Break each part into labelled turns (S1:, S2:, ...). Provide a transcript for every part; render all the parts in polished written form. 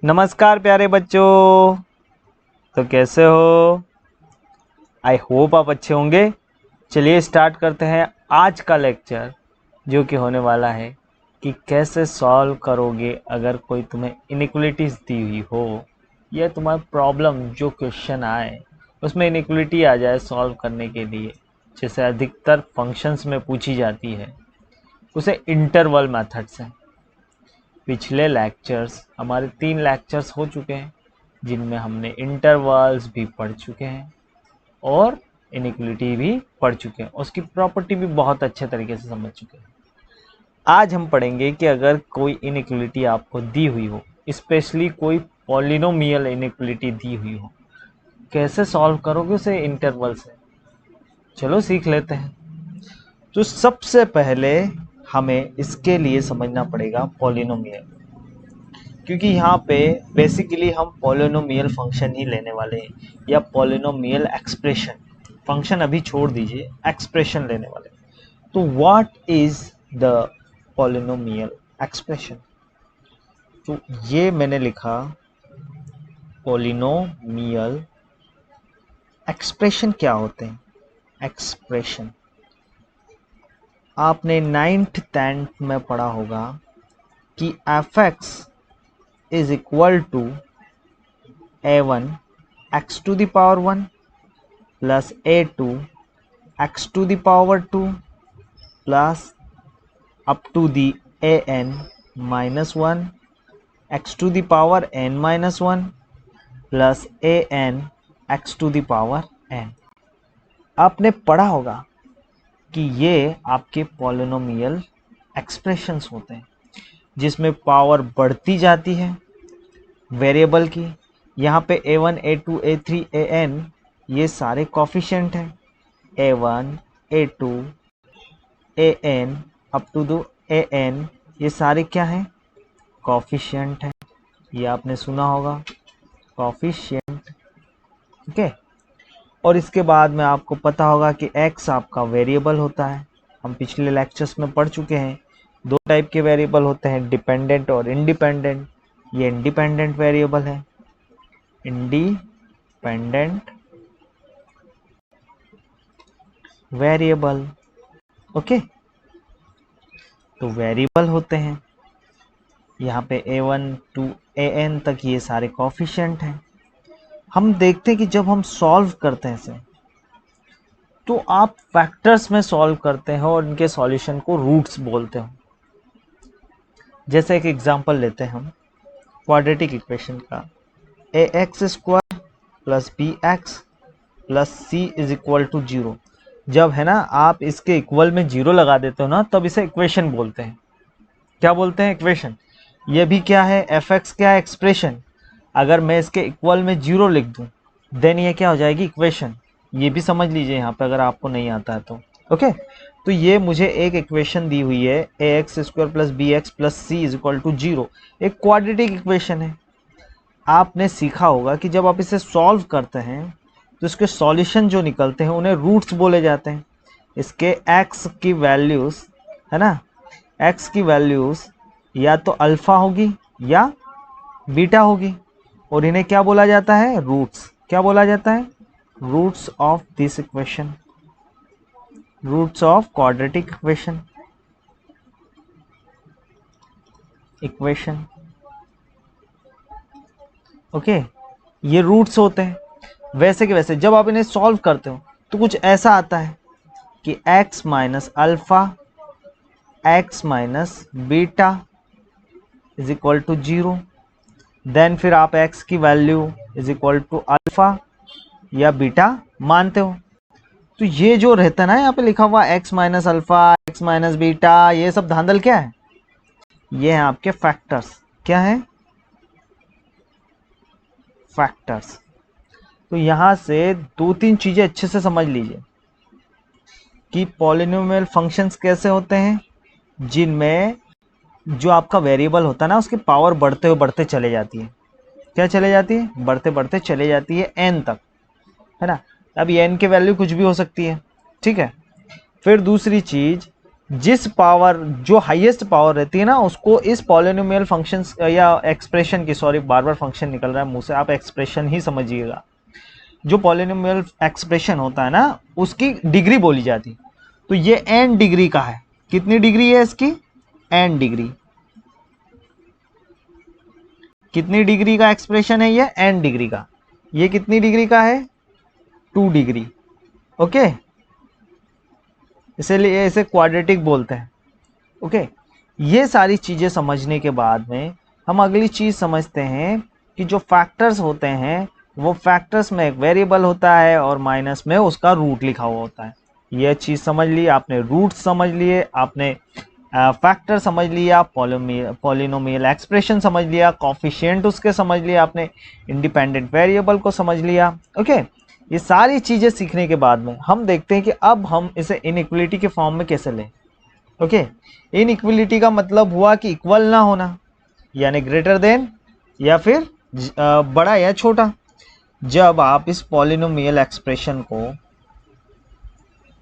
S1: नमस्कार प्यारे बच्चों। तो कैसे हो? आई होप आप अच्छे होंगे। चलिए स्टार्ट करते हैं आज का लेक्चर, जो कि होने वाला है कि कैसे सॉल्व करोगे अगर कोई तुम्हें इनइक्वलिटीज़ दी हुई हो या तुम्हारा प्रॉब्लम जो क्वेश्चन आए उसमें इनइक्वलिटी आ जाए सॉल्व करने के लिए, जैसे अधिकतर फंक्शंस में पूछी जाती है, उसे इंटरवल मेथड से। पिछले लेक्चर्स हमारे 3 लेक्चर्स हो चुके हैं जिनमें हमने इंटरवल्स भी पढ़ चुके हैं और इनइक्वलिटी भी पढ़ चुके हैं, उसकी प्रॉपर्टी भी बहुत अच्छे तरीके से समझ चुके हैं। आज हम पढ़ेंगे कि अगर कोई इनइक्वलिटी आपको दी हुई हो, स्पेशली कोई पॉलिनोमियल इनइक्वलिटी दी हुई हो, कैसे सॉल्व करोगे उसे इंटरवल से। चलो सीख लेते हैं। तो सबसे पहले हमें इसके लिए समझना पड़ेगा पॉलिनोमियल, क्योंकि यहाँ पे बेसिकली हम पॉलिनोमियल फंक्शन ही लेने वाले हैं या पॉलिनोमियल एक्सप्रेशन। फंक्शन अभी छोड़ दीजिए, एक्सप्रेशन लेने वाले हैं। तो what is the polynomial expression? तो ये मैंने लिखा पॉलिनोमियल एक्सप्रेशन क्या होते हैं। एक्सप्रेशन आपने 9th 10th में पढ़ा होगा कि f(x) is equal to a1 x to the power 1 plus a2 x to the power 2 plus up to the an minus 1 x to the power n minus 1 plus an x to the power n। आपने पढ़ा होगा कि ये आपके polynomial expressions होते हैं जिसमें power बढ़ती जाती है वेरिएबल की। यहाँ पे a1 a2 a3 an ये सारे कॉफिशिएंट हैं। a1 a2 an up to the an ये सारे क्या हैं? कॉफिशिएंट हैं। ये आपने सुना होगा, कॉफिशिएंट। ओके। और इसके बाद में आपको पता होगा कि x आपका वेरिएबल होता है। हम पिछले लेक्चर्स में पढ़ चुके हैं, 2 टाइप के वेरिएबल होते हैं, डिपेंडेंट और इंडिपेंडेंट। ये इंडिपेंडेंट वेरिएबल है, इंडिपेंडेंट वेरिएबल। ओके। तो वेरिएबल होते हैं यहाँ पे a1 to an तक, ये सारे कॉफिशिएंट हैं। हम देखते हैं कि जब हम सॉल्व करते हैं इसे, तो आप फैक्टर्स में सॉल्व करते हैं और इनके सॉल्यूशन को रूट्स बोलते हो। जैसे एक एग्जांपल लेते हैं हम क्वाड्रेटिक इक्वेशन का, ax² plus bx plus c is equal to 0। जब है ना आप इसके इक्वल में 0 लगा देते हो ना, तब इसे इक्वेशन बोलते हैं। क्या बोलते हैं? इक्वेशन। ये भी क्या है? fx क्या है? एक्सप्रेशन। अगर मैं इसके इक्वल में 0 लिख दूं, देन ये क्या हो जाएगी? इक्वेशन। ये भी समझ लीजिए यहाँ पे अगर आपको नहीं आता है तो। ओके। तो ये मुझे एक इक्वेशन दी हुई है, ax² plus bx plus c is equal to 0, एक क्वाड्रेटिक इक्वेशन है। आपने सीखा होगा कि जब आप इसे सॉल्व करते हैं तो इसके सॉल्यूशन जो निकलते हैं उन्हें रूट्स बोले जाते हैं। इसके x की वैल्यूज है ना, x की वैल्यूज या तो अल्फा होगी या बीटा होगी, और इन्हें क्या बोला जाता है? रूट्स। क्या बोला जाता है? Roots of this equation, roots of quadratic equation. Okay. ये रूट्स होते हैं। वैसे के वैसे जब आप इन्हें सॉल्व करते हो तो कुछ ऐसा आता है कि x minus alpha x minus beta is equal to 0। Then फिर आप x की value is equal to alpha या बीटा मानते हो। तो ये जो रहता है ना, यहाँ पे लिखा हुआ x minus alpha x minus beta, ये सब धांधल क्या है? ये हैं आपके फैक्टर्स। क्या है? फैक्टर्स। तो यहां से 2-3 चीजें अच्छे से समझ लीजिए कि पॉलिनोमियल फंक्शंस कैसे होते हैं, जिनमें जो आपका वेरिएबल होता है ना, उसकी पावर बढ़ते चले जाती है। क्या चले जाती है? बढ़ते बढ़ते चले जाती है n तक, है ना। अब n की वैल्यू कुछ भी हो सकती है, ठीक है। फिर दूसरी चीज जिस पावर जो हाईएस्ट पावर रहती है ना उसको इस पॉलिनोमियल फंक्शन या एक्सप्रेशन की, सॉरी बार बार फंक्शन निकल रहा है मुंह से, आप एक्सप्रेशन ही समझिएगा। जो पॉलिनोमियल एक्सप्रेशन होता है ना उसकी डिग्री बोली जाती। तो ये n डिग्री का है। कितनी डिग्री है इसकी? n degree. कितनी डिग्री का एक्सप्रेशन है ये? n डिग्री का। ये कितनी डिग्री का है? 2 डिग्री। ओके, इसलिए इसे क्वाड्रेटिक बोलते हैं। ओके, ये सारी चीजें समझने के बाद में हम अगली चीज समझते हैं कि जो फैक्टर्स होते हैं वो फैक्टर्स में एक वेरिएबल होता है और माइनस में उसका रूट लिखा हुआ होता है। ये चीज समझ ली आपने, रूट समझ लिए आपने, फैक्टर समझ लिया, पॉलिनोमियल एक्सप्रेशन समझ लिया, कॉफिशिएंट उसके समझ लिया आपने, इंडिपेंडेंट वेरिएबल को समझ लिया। ओके, ये सारी चीजें सीखने के बाद में हम देखते हैं कि अब हम इसे इनइक्वलिटी के फॉर्म में कैसे लें। ओके, इनइक्वलिटी का मतलब हुआ कि इक्वल ना होना, यानी ग्रेटर देन या फिर बड़ा या छोटा। जब आप इस पॉलिनोमियल एक्सप्रेशन को,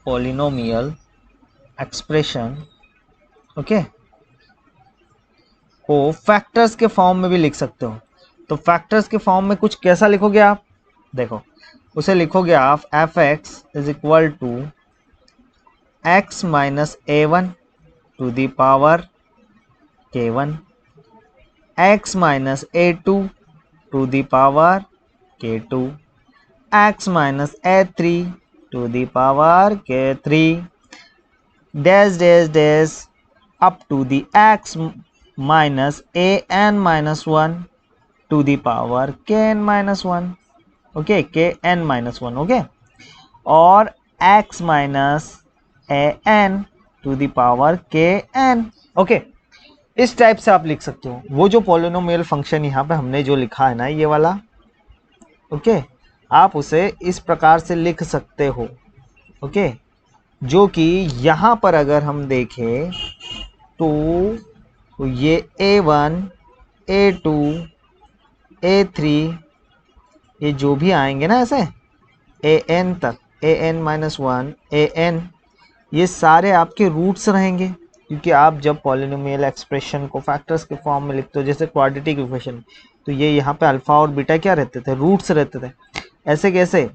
S1: पॉलिनोमियल एक्सप्रेशन ओके को फैक्टर्स के फॉर्म में भी लिख सकते हो। तो फैक्टर्स के फॉर्म में कुछ कैसा लिखोगे आप? देखो, उसे लिखोगे आप f x is equal to x minus a one to the power k one, x minus a two to the power k two, x minus a three to the power k three, dash dash dash up to the x minus a n minus 1 to the power k n minus 1, okay, k n minus 1, okay, और x minus a n to the power k n, okay, इस type से आप लिख सकते हो। वो जो polynomial function यहाँ पे हमने जो लिखा है ना ये वाला, ओके, आप उसे इस प्रकार से लिख सकते हो। ओके, जो कि यहाँ पर अगर हम देखें तो ये A1, A2, A3 ये जो भी आएंगे ना ऐसे AN तक, AN माइनस 1, AN, ये सारे आपके रूट्स रहेंगे। क्योंकि आप जब पॉलिनोमियल एक्सप्रेशन को फैक्टर्स के फॉर्म में लिखते हो जैसे क्वाड्रेटिक इक्वेशन, तो ये यहाँ पे अल्फा और बीटा क्या रहते थे? रूट्स रहते थे। ऐसे कैसे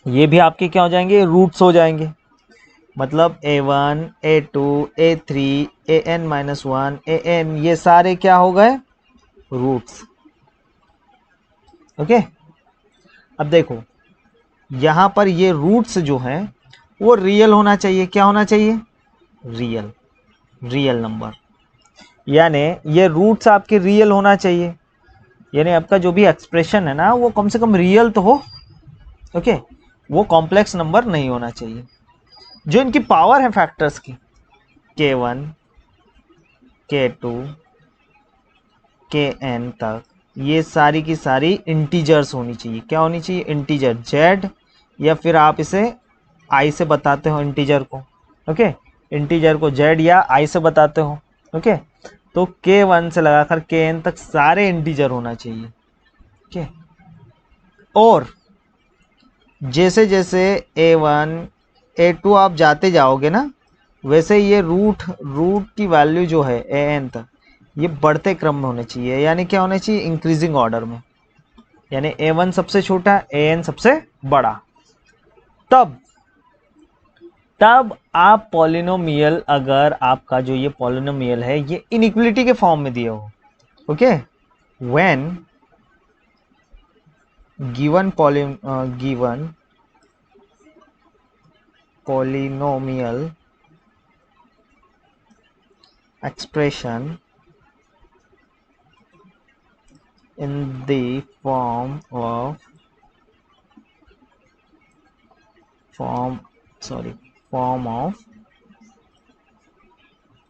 S1: ये भी आपके क्या हो जाएंगे? रूट्स हो जाएंगे। मतलब A1, A2, A3, AN minus 1, AN, ये सारे क्या हो गए? रूट्स। ओके, अब देखो यहाँ पर ये रूट्स जो हैं वो रियल होना चाहिए। क्या होना चाहिए? रियल, रियल नंबर, यानी ये रूट्स आपके रियल होना चाहिए। यानी आपका जो भी एक्सप्रेशन है ना वो कम से कम रियल तो हो। ओके, वो कॉम्प्लेक्स नंबर नहीं होना चाहिए। जो इनकी पावर है फैक्टर्स की, K1, K2, Kn तक, ये सारी की सारी इंटीजर्स होनी चाहिए। क्या होनी चाहिए? इंटीजर, z, या फिर आप इसे i से बताते हो इंटीजर को। ओके, इंटीजर को z या i से बताते हो। ओके, तो K1 से लगाकर Kn तक सारे इंटीजर होना चाहिए। ओके, और जैसे जैसे A1, A2 आप जाते जाओगे ना वैसे ये रूट की वैल्यू जो है An तक ये बढ़ते क्रम में होने चाहिए। यानी क्या होना चाहिए? इंक्रीजिंग ऑर्डर में। यानी A1 सबसे छोटा, An सबसे बड़ा। तब आप पॉलिनोमियल, अगर आपका जो ये पॉलिनोमियल है ये इनइक्वलिटी के फॉर्म में दिया हो, okay, when given polynomial expression in the form of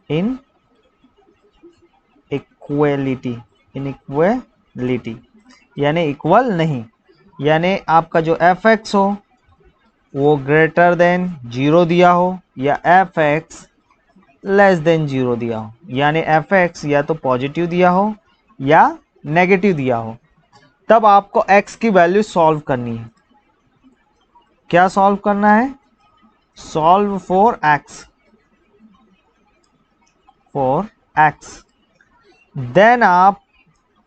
S1: inequality, यानी इक्वल नहीं, यानी आपका जो एफ एक्स हो वो ग्रेटर देन 0 दिया हो या एफ एक्स लेस देन 0 दिया हो। यानी एफ एक्स या तो पॉजिटिव दिया हो या नेगेटिव दिया हो। तब आपको x की वैल्यू सॉल्व करनी है। क्या सॉल्व करना है? Solve for x। For X. Then आप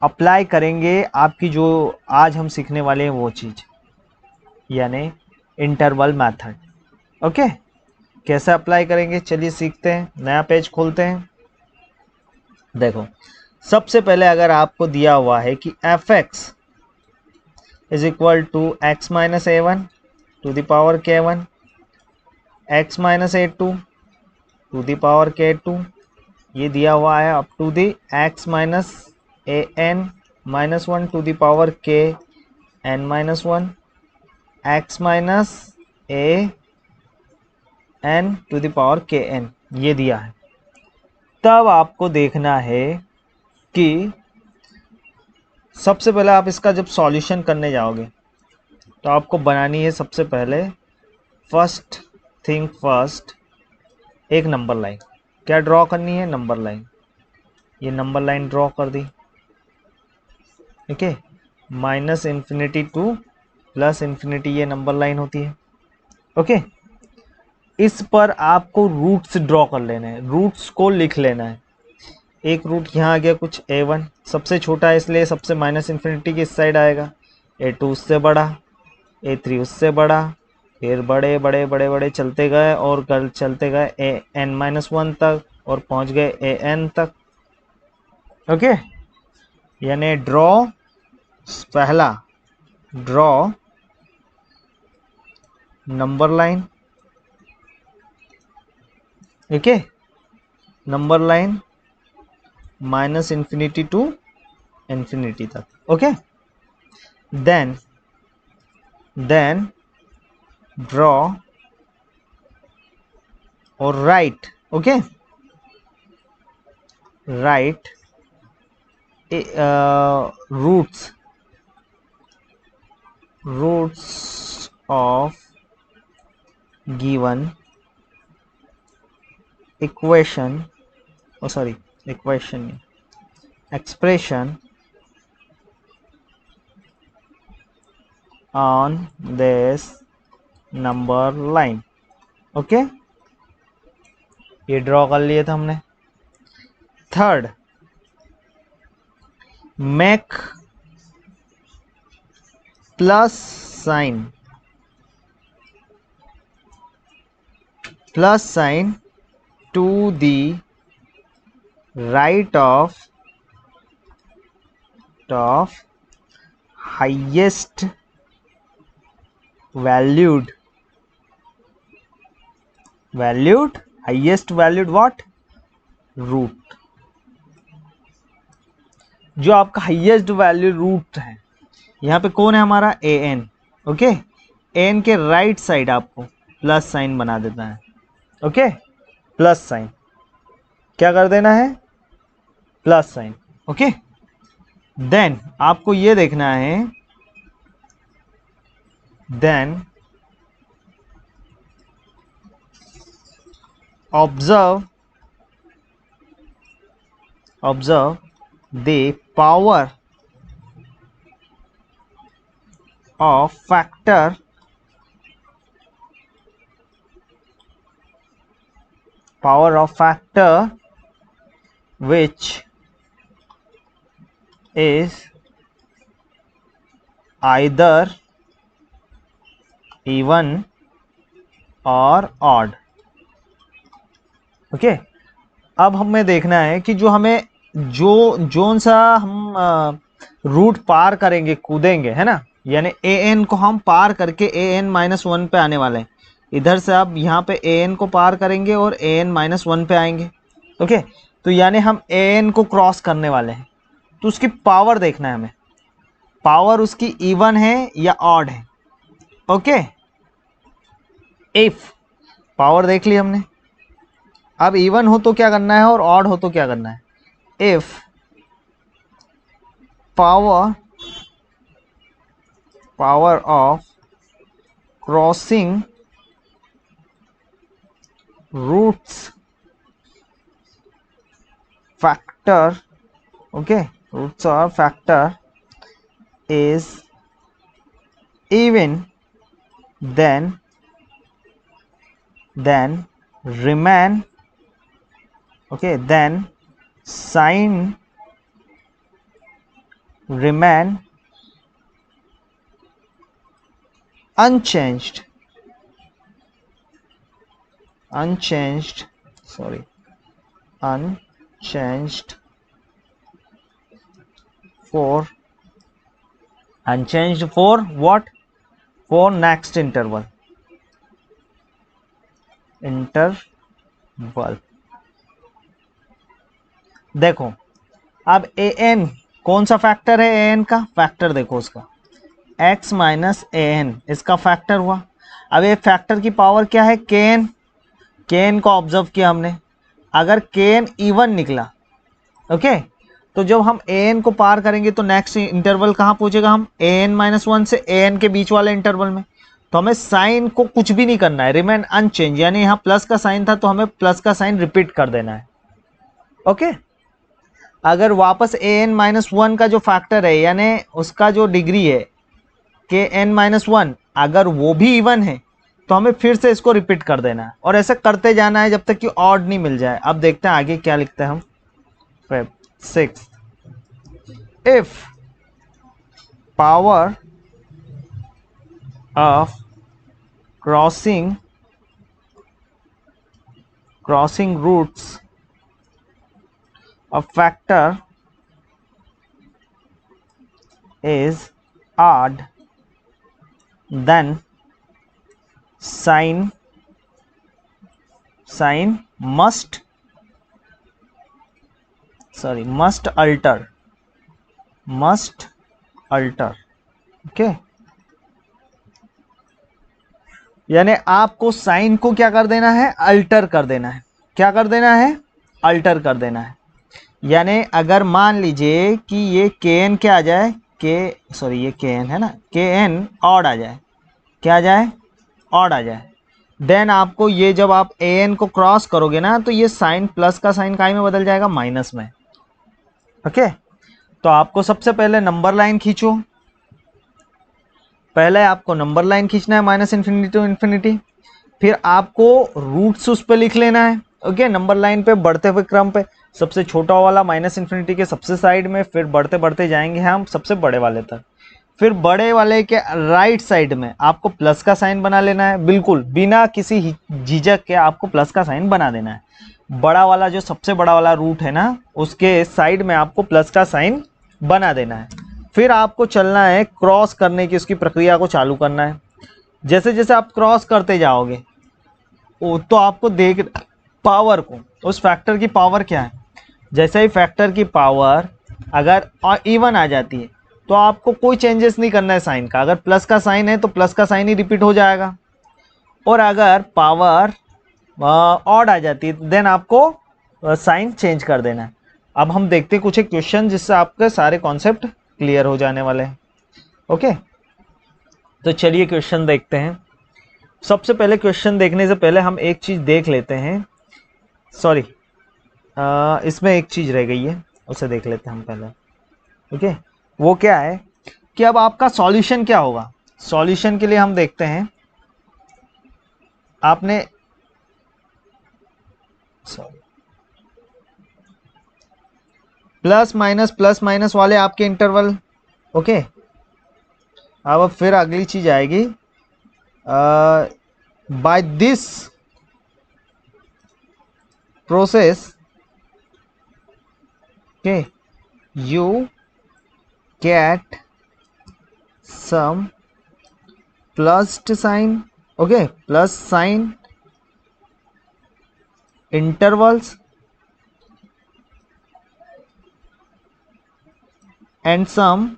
S1: अप्लाई करेंगे आपकी जो आज हम सीखने वाले हैं वो चीज, यानी इंटरवल मेथड। ओके, कैसे अप्लाई करेंगे चलिए सीखते हैं। नया पेज खोलते हैं। देखो, सबसे पहले अगर आपको दिया हुआ है कि f x is equal to x minus a one to the power k one, x minus a two to the power k two, ये दिया हुआ है up to the x minus a n minus one to the power k n minus one, x minus a n to the power k n, ये दिया है। तब आपको देखना है कि सबसे पहले आप इसका जब सॉल्यूशन करने जाओगे तो आपको बनानी है सबसे पहले फर्स्ट थिंग फर्स्ट एक नंबर लाइन। क्या ड्रॉ करनी है? Number line. ये नंबर लाइन ड्रॉ कर दी। ठीक है, minus infinity to plus infinity ये नंबर लाइन होती है। ओके, इस पर आपको रूट्स ड्रॉ कर लेने हैं, रूट्स को लिख लेना है। एक रूट यहाँ आ गया कुछ a1, सबसे छोटा है इसलिए सबसे माइनस इन्फिनिटी की इस साइड आएगा, a2 उससे बड़ा, a3 उससे बड़ा, फिर बड़े बड़े बड़े बड़े चलते गए और कल चलते गए an माइनस वन तक और पहुंच गए an तक। ओके, यानी ड्रॉ पहला draw number line. Okay, number line minus infinity to infinity तक। ओके, देन ड्रॉ और write. Okay, write roots of given equation, expression on this number line। Okay, ये ड्रॉ कर लिए थे हमने। Third, make plus sign to the right of highest valued highest valued what root, जो आपका highest value root है। यहाँ पे कौन है हमारा an। ओके, an के राइट साइड आपको प्लस साइन बना देना है। ओके, प्लस साइन क्या कर देना है? Plus sign. ओके, देन आपको ये देखना है, then observe the power of factor which is either even or odd। Okay, अब हमें देखना है कि जो हमें जोन सा हम रूट पार करेंगे, कूदेंगे, है ना, यानी an को हम पार करके an माइनस वन पे आने वाले हैं। इधर से आप यहाँ पे an को पार करेंगे और an माइनस वन पे आएंगे। ओके, तो यानी हम an को क्रॉस करने वाले हैं, तो उसकी पावर देखना है हमें, पावर उसकी इवन है या ऑड है। ओके, इफ पावर देख ली हमने, अब इवन हो तो क्या करना है और ऑड हो तो क्या करना है। If power of crossing roots factor, okay, roots और factor is even, then remain okay, then sign remain unchanged for what? For next interval देखो अब ए एन कौन सा फैक्टर है, ए एन का फैक्टर देखो उसका x माइनस ए एन, इसका फैक्टर हुआ। अब एक फैक्टर की पावर क्या है, के एन को ऑब्जर्व किया हमने, अगर के एन इवन निकला, ओके, तो जब हम ए एन को पार करेंगे तो नेक्स्ट इंटरवल कहाँ पहुंचेगा, हम ए एन माइनस वन से ए एन के बीच वाले इंटरवल में। तो हमें साइन को कुछ भी नहीं करना है, रिमेन अनचेंज, यानी यहाँ प्लस का साइन था तो हमें प्लस का साइन रिपीट कर देना है, ओके। अगर वापस ए एन माइनस वन का जो फैक्टर है यानी उसका जो डिग्री है के एन माइनस वन, अगर वो भी इवन है तो हमें फिर से इसको रिपीट कर देना है और ऐसे करते जाना है जब तक कि ऑड नहीं मिल जाए। अब देखते हैं आगे क्या लिखते हैं हम। 6 if power of crossing roots a factor is odd, then sign must alter, okay। यानी आपको साइन को क्या कर देना है, अल्टर कर देना है। क्या कर देना है, अल्टर कर देना है। यानी अगर मान लीजिए कि ये के एन क्या आ जाए, ये के एन है ना, के एन ऑड आ जाए, क्या आ जाए, ऑड आ जाए, देन आपको ये जब आप ए एन को क्रॉस करोगे ना तो ये साइन प्लस का साइन काय में बदल जाएगा, माइनस में, ओके। तो आपको सबसे पहले नंबर लाइन खींचो, पहले आपको नंबर लाइन खींचना है माइनस इन्फिनिटी टू इन्फिनिटी, फिर आपको रूट्स उस पर लिख लेना है, ओके। नंबर लाइन पे बढ़ते हुए क्रम पे सबसे छोटा वाला माइनस इन्फिनिटी के सबसे साइड में, फिर बढ़ते बढ़ते जाएंगे हम सबसे बड़े वाले तक, फिर बड़े वाले के राइट साइड में आपको प्लस का साइन बना लेना है, बिल्कुल बिना किसी झिझक के आपको प्लस का साइन बना देना है। बड़ा वाला जो सबसे बड़ा वाला रूट है ना उसके साइड में आपको प्लस का साइन बना देना है। फिर आपको चलना है क्रॉस करने की, उसकी प्रक्रिया को चालू करना है। जैसे जैसे आप क्रॉस करते जाओगे तो आपको देख पावर को, उस फैक्टर की पावर क्या है, जैसे ही फैक्टर की पावर अगर इवन आ जाती है तो आपको कोई चेंजेस नहीं करना है साइन का। अगर प्लस का साइन है तो प्लस का साइन ही रिपीट हो जाएगा, और अगर पावर ऑड आ जाती है देन आपको साइन चेंज कर देना है। अब हम देखते हैं कुछ एक क्वेश्चन जिससे आपके सारे कॉन्सेप्ट क्लियर हो जाने वाले हैं, ओके। तो चलिए क्वेश्चन देखते हैं। सबसे पहले क्वेश्चन देखने से पहले हम एक चीज़ देख लेते हैं, सॉरी इसमें एक चीज़ रह गई है उसे देख लेते हैं हम पहले, ओके। वो क्या है कि अब आपका सॉल्यूशन क्या होगा। सॉल्यूशन के लिए हम देखते हैं, आपने प्लस माइनस वाले आपके इंटरवल, ओके। अब फिर अगली चीज आएगी, by this process, okay, you get some plus sign, okay, plus sign intervals and some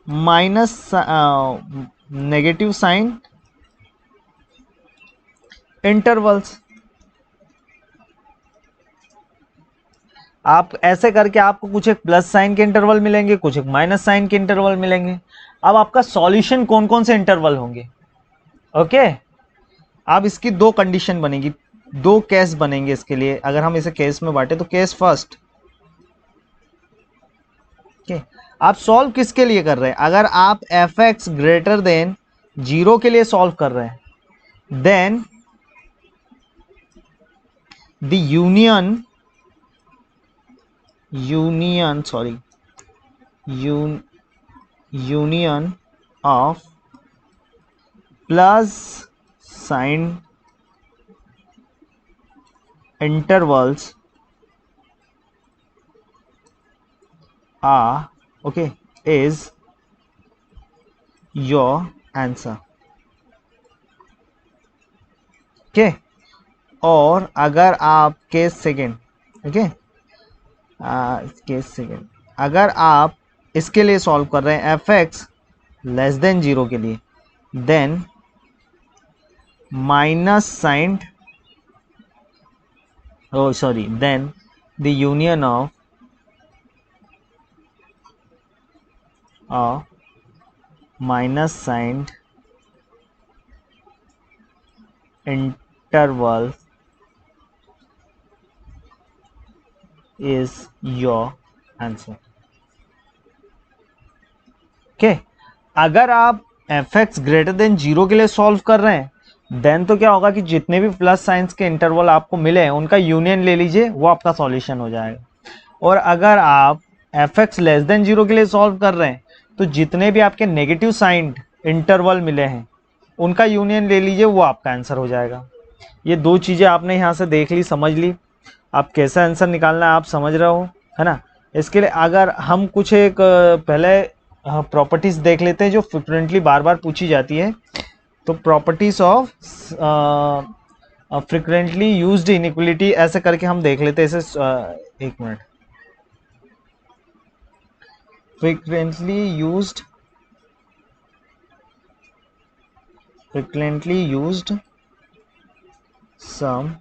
S1: minus negative sign intervals। आप ऐसे करके आपको कुछ एक प्लस साइन के इंटरवल मिलेंगे, कुछ एक माइनस साइन के इंटरवल मिलेंगे। अब आपका सॉल्यूशन कौन कौन से इंटरवल होंगे, ओके। अब इसकी दो कंडीशन बनेगी, दो केस बनेंगे इसके लिए। अगर हम इसे केस में बांटे तो केस फर्स्ट, ओके। आप सॉल्व किसके लिए कर रहे हैं, अगर आप एफ एक्स ग्रेटर देन 0 के लिए सॉल्व कर रहे हैं then the union of plus sign intervals are okay is your answer. okay, और अगर आप केस सेकेंड अगर आप इसके लिए सॉल्व कर रहे हैं एफ एक्स लेस देन 0 के लिए, then minus sign then the union of minus signed interval is your answer. okay, अगर आप एफ एक्स ग्रेटर देन 0 के लिए सॉल्व कर रहे हैं, देन तो क्या होगा कि जितने भी प्लस साइंस के इंटरवल आपको मिले हैं उनका यूनियन ले लीजिए, वो आपका सॉल्यूशन हो जाएगा. और अगर आप एफ एक्स लेस देन 0 के लिए सॉल्व कर रहे हैं, तो जितने भी आपके नेगेटिव साइंड इंटरवल मिले हैं उनका यूनियन ले लीजिए, वो आपका आंसर हो जाएगा. ये दो चीज़ें आपने यहाँ से देख ली, समझ ली. आप कैसा आंसर निकालना है आप समझ रहे हो, है ना. इसके लिए अगर हम कुछ एक पहले प्रॉपर्टीज़ देख लेते हैं जो फ्रिक्वेंटली बार बार पूछी जाती है. तो properties of frequently used inequality ऐसे करके हम देख लेते हैं इसे. एक मिनट. फ्रिक्वेंटली यूज्ड सम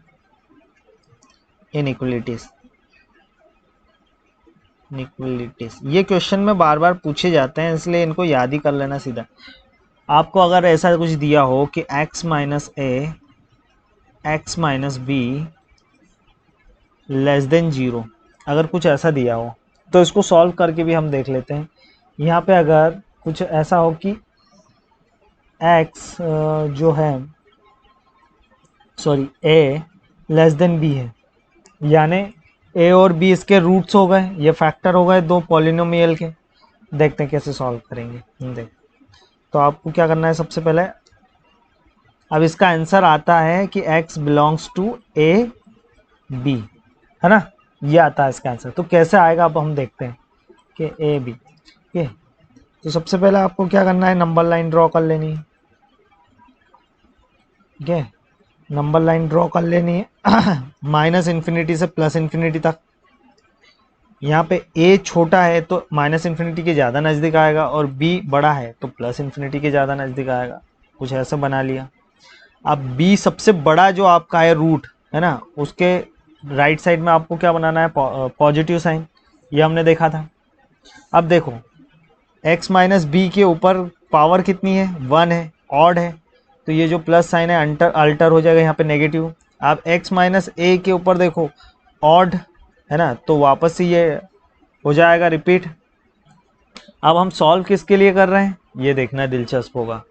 S1: इनइक्वलिटीज. ये क्वेश्चन में बार बार पूछे जाते हैं, इसलिए इनको याद ही कर लेना सीधा. आपको अगर ऐसा कुछ दिया हो कि x minus A x minus be less than 0, अगर कुछ ऐसा दिया हो तो इसको सॉल्व करके भी हम देख लेते हैं. यहाँ पे अगर कुछ ऐसा हो कि x जो है a लेस देन b है, यानी a और b इसके रूट्स हो गए, ये फैक्टर हो गए दो पॉलिनोमियल के. देखते हैं कैसे सॉल्व करेंगे. देख, तो आपको क्या करना है सबसे पहले. अब इसका आंसर आता है कि x belongs to A B, है ना. ये आता है इसका आंसर. तो कैसे आएगा अब हम देखते हैं कि ए बी. तो सबसे पहले आपको क्या करना है, नंबर लाइन ड्रॉ कर लेनी है. ठीक है, नंबर लाइन ड्रॉ कर लेनी है माइनस इन्फिनिटी से प्लस इन्फिनिटी तक. यहाँ पे a छोटा है तो माइनस इन्फिनिटी के ज़्यादा नज़दीक आएगा, और b बड़ा है तो प्लस इन्फिनिटी के ज़्यादा नज़दीक आएगा. कुछ ऐसा बना लिया. अब b सबसे बड़ा जो आपका है रूट, है ना, उसके राइट साइड में आपको क्या बनाना है, पॉजिटिव साइन. ये हमने देखा था. अब देखो x माइनस बी के ऊपर पावर कितनी है, 1 है, ऑड है, तो ये जो प्लस साइन है अल्टर हो जाएगा यहाँ पे नेगेटिव. अब x माइनस ए के ऊपर देखो ऑड है ना, तो वापस से ये हो जाएगा रिपीट. अब हम सॉल्व किसके लिए कर रहे हैं ये देखना दिलचस्प होगा.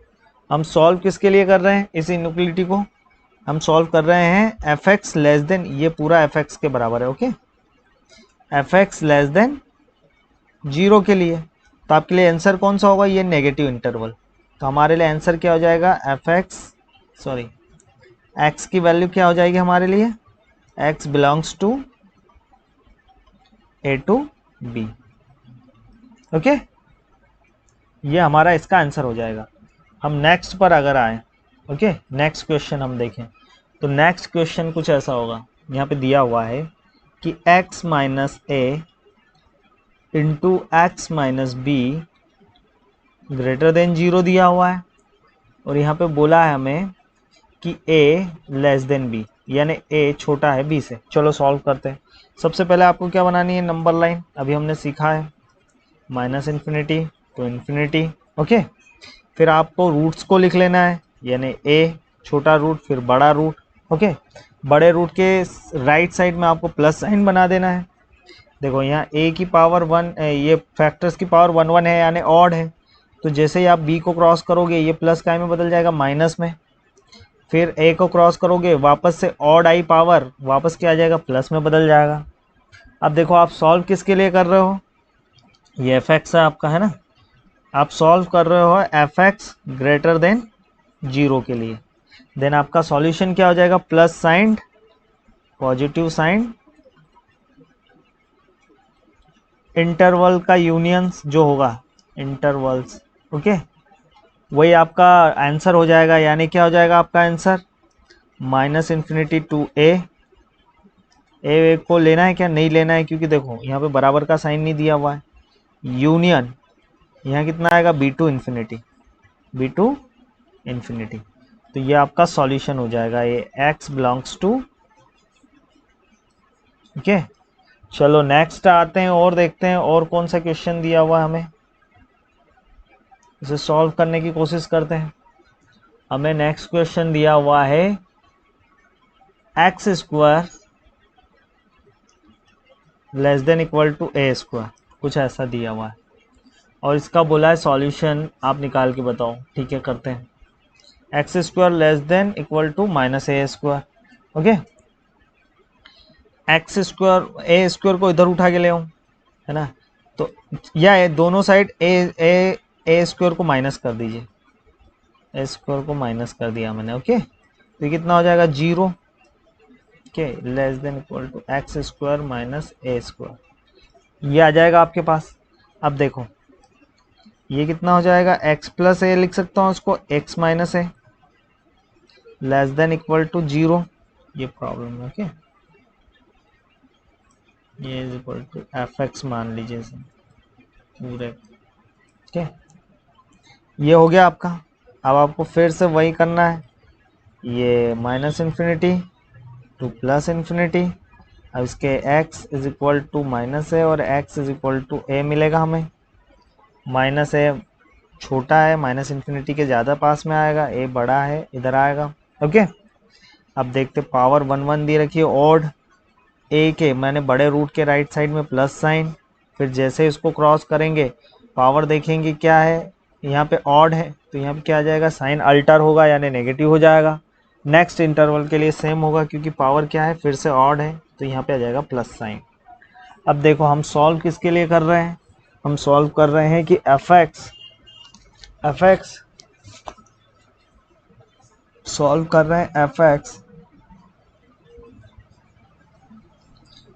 S1: हम सॉल्व किसके लिए कर रहे हैं, इस इनइक्वलिटी को हम सॉल्व कर रहे हैं एफ एक्स लेस देन, ये पूरा एफ एक्स के बराबर है. Okay, F x less than 0 के लिए. तो आपके लिए आंसर कौन सा होगा, ये नेगेटिव इंटरवल. तो हमारे लिए आंसर क्या हो जाएगा, एक्स की वैल्यू क्या हो जाएगी हमारे लिए, X belongs to A to B. Okay, ये हमारा इसका आंसर हो जाएगा. हम नेक्स्ट पर अगर आए, ओके, नेक्स्ट क्वेश्चन हम देखें तो नेक्स्ट क्वेश्चन कुछ ऐसा होगा. यहाँ पे दिया हुआ है कि x minus A into x minus be greater than 0 दिया हुआ है, और यहाँ पे बोला है हमें कि a लेस देन b, यानी a छोटा है b से. चलो सॉल्व करते हैं. सबसे पहले आपको क्या बनानी है, नंबर लाइन. अभी हमने सीखा है माइनस इन्फिनिटी तो इन्फिनिटी. ओके, फिर आपको रूट्स को लिख लेना है, यानी a छोटा रूट फिर बड़ा रूट. ओके, बड़े रूट के राइट साइड में आपको प्लस साइन बना देना है. देखो यहाँ a की पावर 1, ये फैक्टर्स की पावर 1 1 है यानी ऑड है, तो जैसे ही आप b को क्रॉस करोगे ये प्लस काय में बदल जाएगा माइनस में. फिर ए को क्रॉस करोगे वापस से ऑड आई पावर वापस क्या आ जाएगा, प्लस में बदल जाएगा। अब देखो आप सॉल्व किसके लिए कर रहे हो, ये एफ एक्स है आपका, है ना। आप सॉल्व कर रहे हो एफ एक्स ग्रेटर देन 0 के लिए। देन आपका सॉल्यूशन क्या हो जाएगा, plus sign positive sign interval का यूनियंस जो होगा इंटरवल्स, ओके, वही आपका आंसर हो जाएगा। यानी क्या हो जाएगा आपका आंसर, माइनस इन्फिनिटी टू ए को लेना है क्या, नहीं लेना है, क्योंकि देखो यहाँ पे बराबर का साइन नहीं दिया हुआ है। यूनियन यहाँ कितना आएगा, बी टू इन्फिनिटी। तो ये आपका सॉल्यूशन हो जाएगा, ये x बिलोंग्स टू, ओके। चलो नेक्स्ट आते हैं और देखते हैं और कौन सा क्वेश्चन दिया हुआ है हमें, इसे सॉल्व करने की कोशिश करते हैं। हमें नेक्स्ट क्वेश्चन दिया हुआ है x square less than equal to a square, कुछ ऐसा दिया हुआ है और इसका बोला है सॉल्यूशन आप निकाल के बताओ। ठीक है, करते हैं। X square less than equal to minus a square, okay. X square a square को इधर उठा के ले आऊँ, है ना, तो या दोनों साइड ए स्क्वायर को माइनस कर दीजिए, ए स्क्वायर को माइनस कर दिया मैंने, ओके। तो ये कितना हो जाएगा, 0, okay, less than equal to x square minus a square, ये आ जाएगा आपके पास। अब देखो ये कितना हो जाएगा, x प्लस ए लिख सकता हूँ उसको, x minus a less than equal to 0, ये प्रॉब्लम है, ओके। ये is equal to f x मान लीजिए इसे पूरे, ठीक है। ये हो गया आपका। अब आपको फिर से वही करना है, ये minus infinity to plus infinity. अब इसके x is equal to minus a और x is equal to a मिलेगा हमें। माइनस ए छोटा है, माइनस इन्फिनिटी के ज़्यादा पास में आएगा, ए बड़ा है इधर आएगा, ओके। अब देखते, पावर 1 1 दी रखी है, ऑड ए के मैंने बड़े रूट के राइट साइड में प्लस साइन, फिर जैसे इसको क्रॉस करेंगे पावर देखेंगे क्या है, यहाँ पे ऑड है तो यहाँ पे क्या आ जाएगा, साइन अल्टर होगा यानी नेगेटिव हो जाएगा। नेक्स्ट इंटरवल के लिए सेम होगा क्योंकि पावर क्या है, फिर से ऑड है तो यहाँ पे आ जाएगा प्लस साइन। अब देखो हम सॉल्व किसके लिए कर रहे हैं, हम सॉल्व कर रहे हैं कि एफ एक्स सॉल्व कर रहे हैं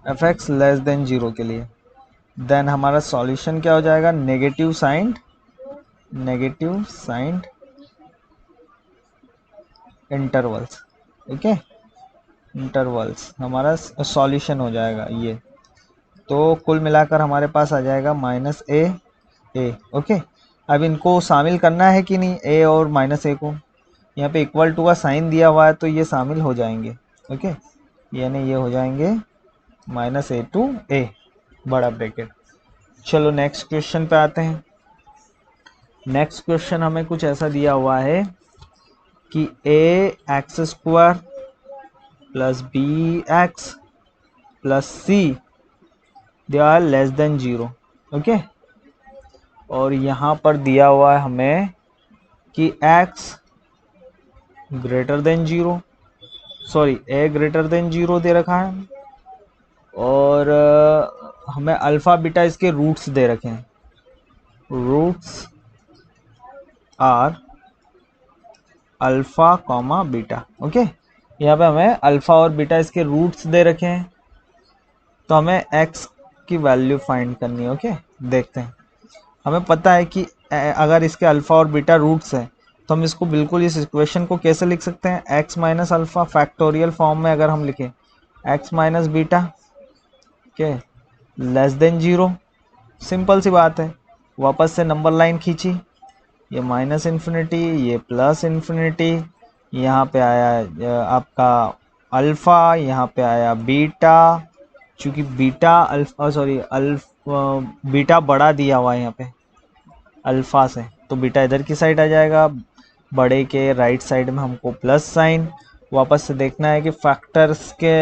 S1: एफ एक्स लेस देन 0 के लिए। देन हमारा सॉल्यूशन क्या हो जाएगा, नेगेटिव साइन इंटरवल्स, ठीक है, इंटरवल्स हमारा सॉल्यूशन हो जाएगा ये। तो कुल मिलाकर हमारे पास आ जाएगा माइनस ए, ओके। अब इनको शामिल करना है कि नहीं, ए और माइनस ए को, यहाँ पे इक्वल टू का साइन दिया हुआ है तो ये शामिल हो जाएंगे, ओके, यानी ये हो जाएंगे माइनस ए टू ए बड़ा ब्रैकेट। चलो नेक्स्ट क्वेश्चन पे आते हैं। नेक्स्ट क्वेश्चन हमें कुछ ऐसा दिया हुआ है कि a x square plus b x plus c they are less than 0, okay. और यहाँ पर दिया हुआ है हमें कि x greater than 0, sorry a greater than 0 दे रखा है और हमें अल्फ़ा बीटा इसके रूट्स दे रखे हैं, roots are alpha comma beta, okay. यहाँ पे हमें अल्फ़ा और बीटा इसके रूट्स दे रखे हैं तो हमें x की वैल्यू फाइंड करनी है, ओके। देखते हैं, हमें पता है कि अगर इसके अल्फ़ा और बीटा रूट्स हैं तो हम इसको बिल्कुल इस इक्वेशन को कैसे लिख सकते हैं, x minus alpha factorial form में अगर हम लिखें x minus beta, okay, less than 0, simple सी बात है। वापस से नंबर लाइन खींची, ये माइनस इन्फिनिटी, ये प्लस इन्फिनिटी, यहाँ पे आया आपका अल्फ़ा, यहाँ पे आया बीटा, चूँकि बीटा अल्फ़ा सॉरी बीटा बड़ा दिया हुआ है यहाँ पे अल्फ़ा से, तो बीटा इधर की साइड आ जाएगा, बड़े के राइट साइड में हमको प्लस साइन। वापस से देखना है कि फैक्टर्स के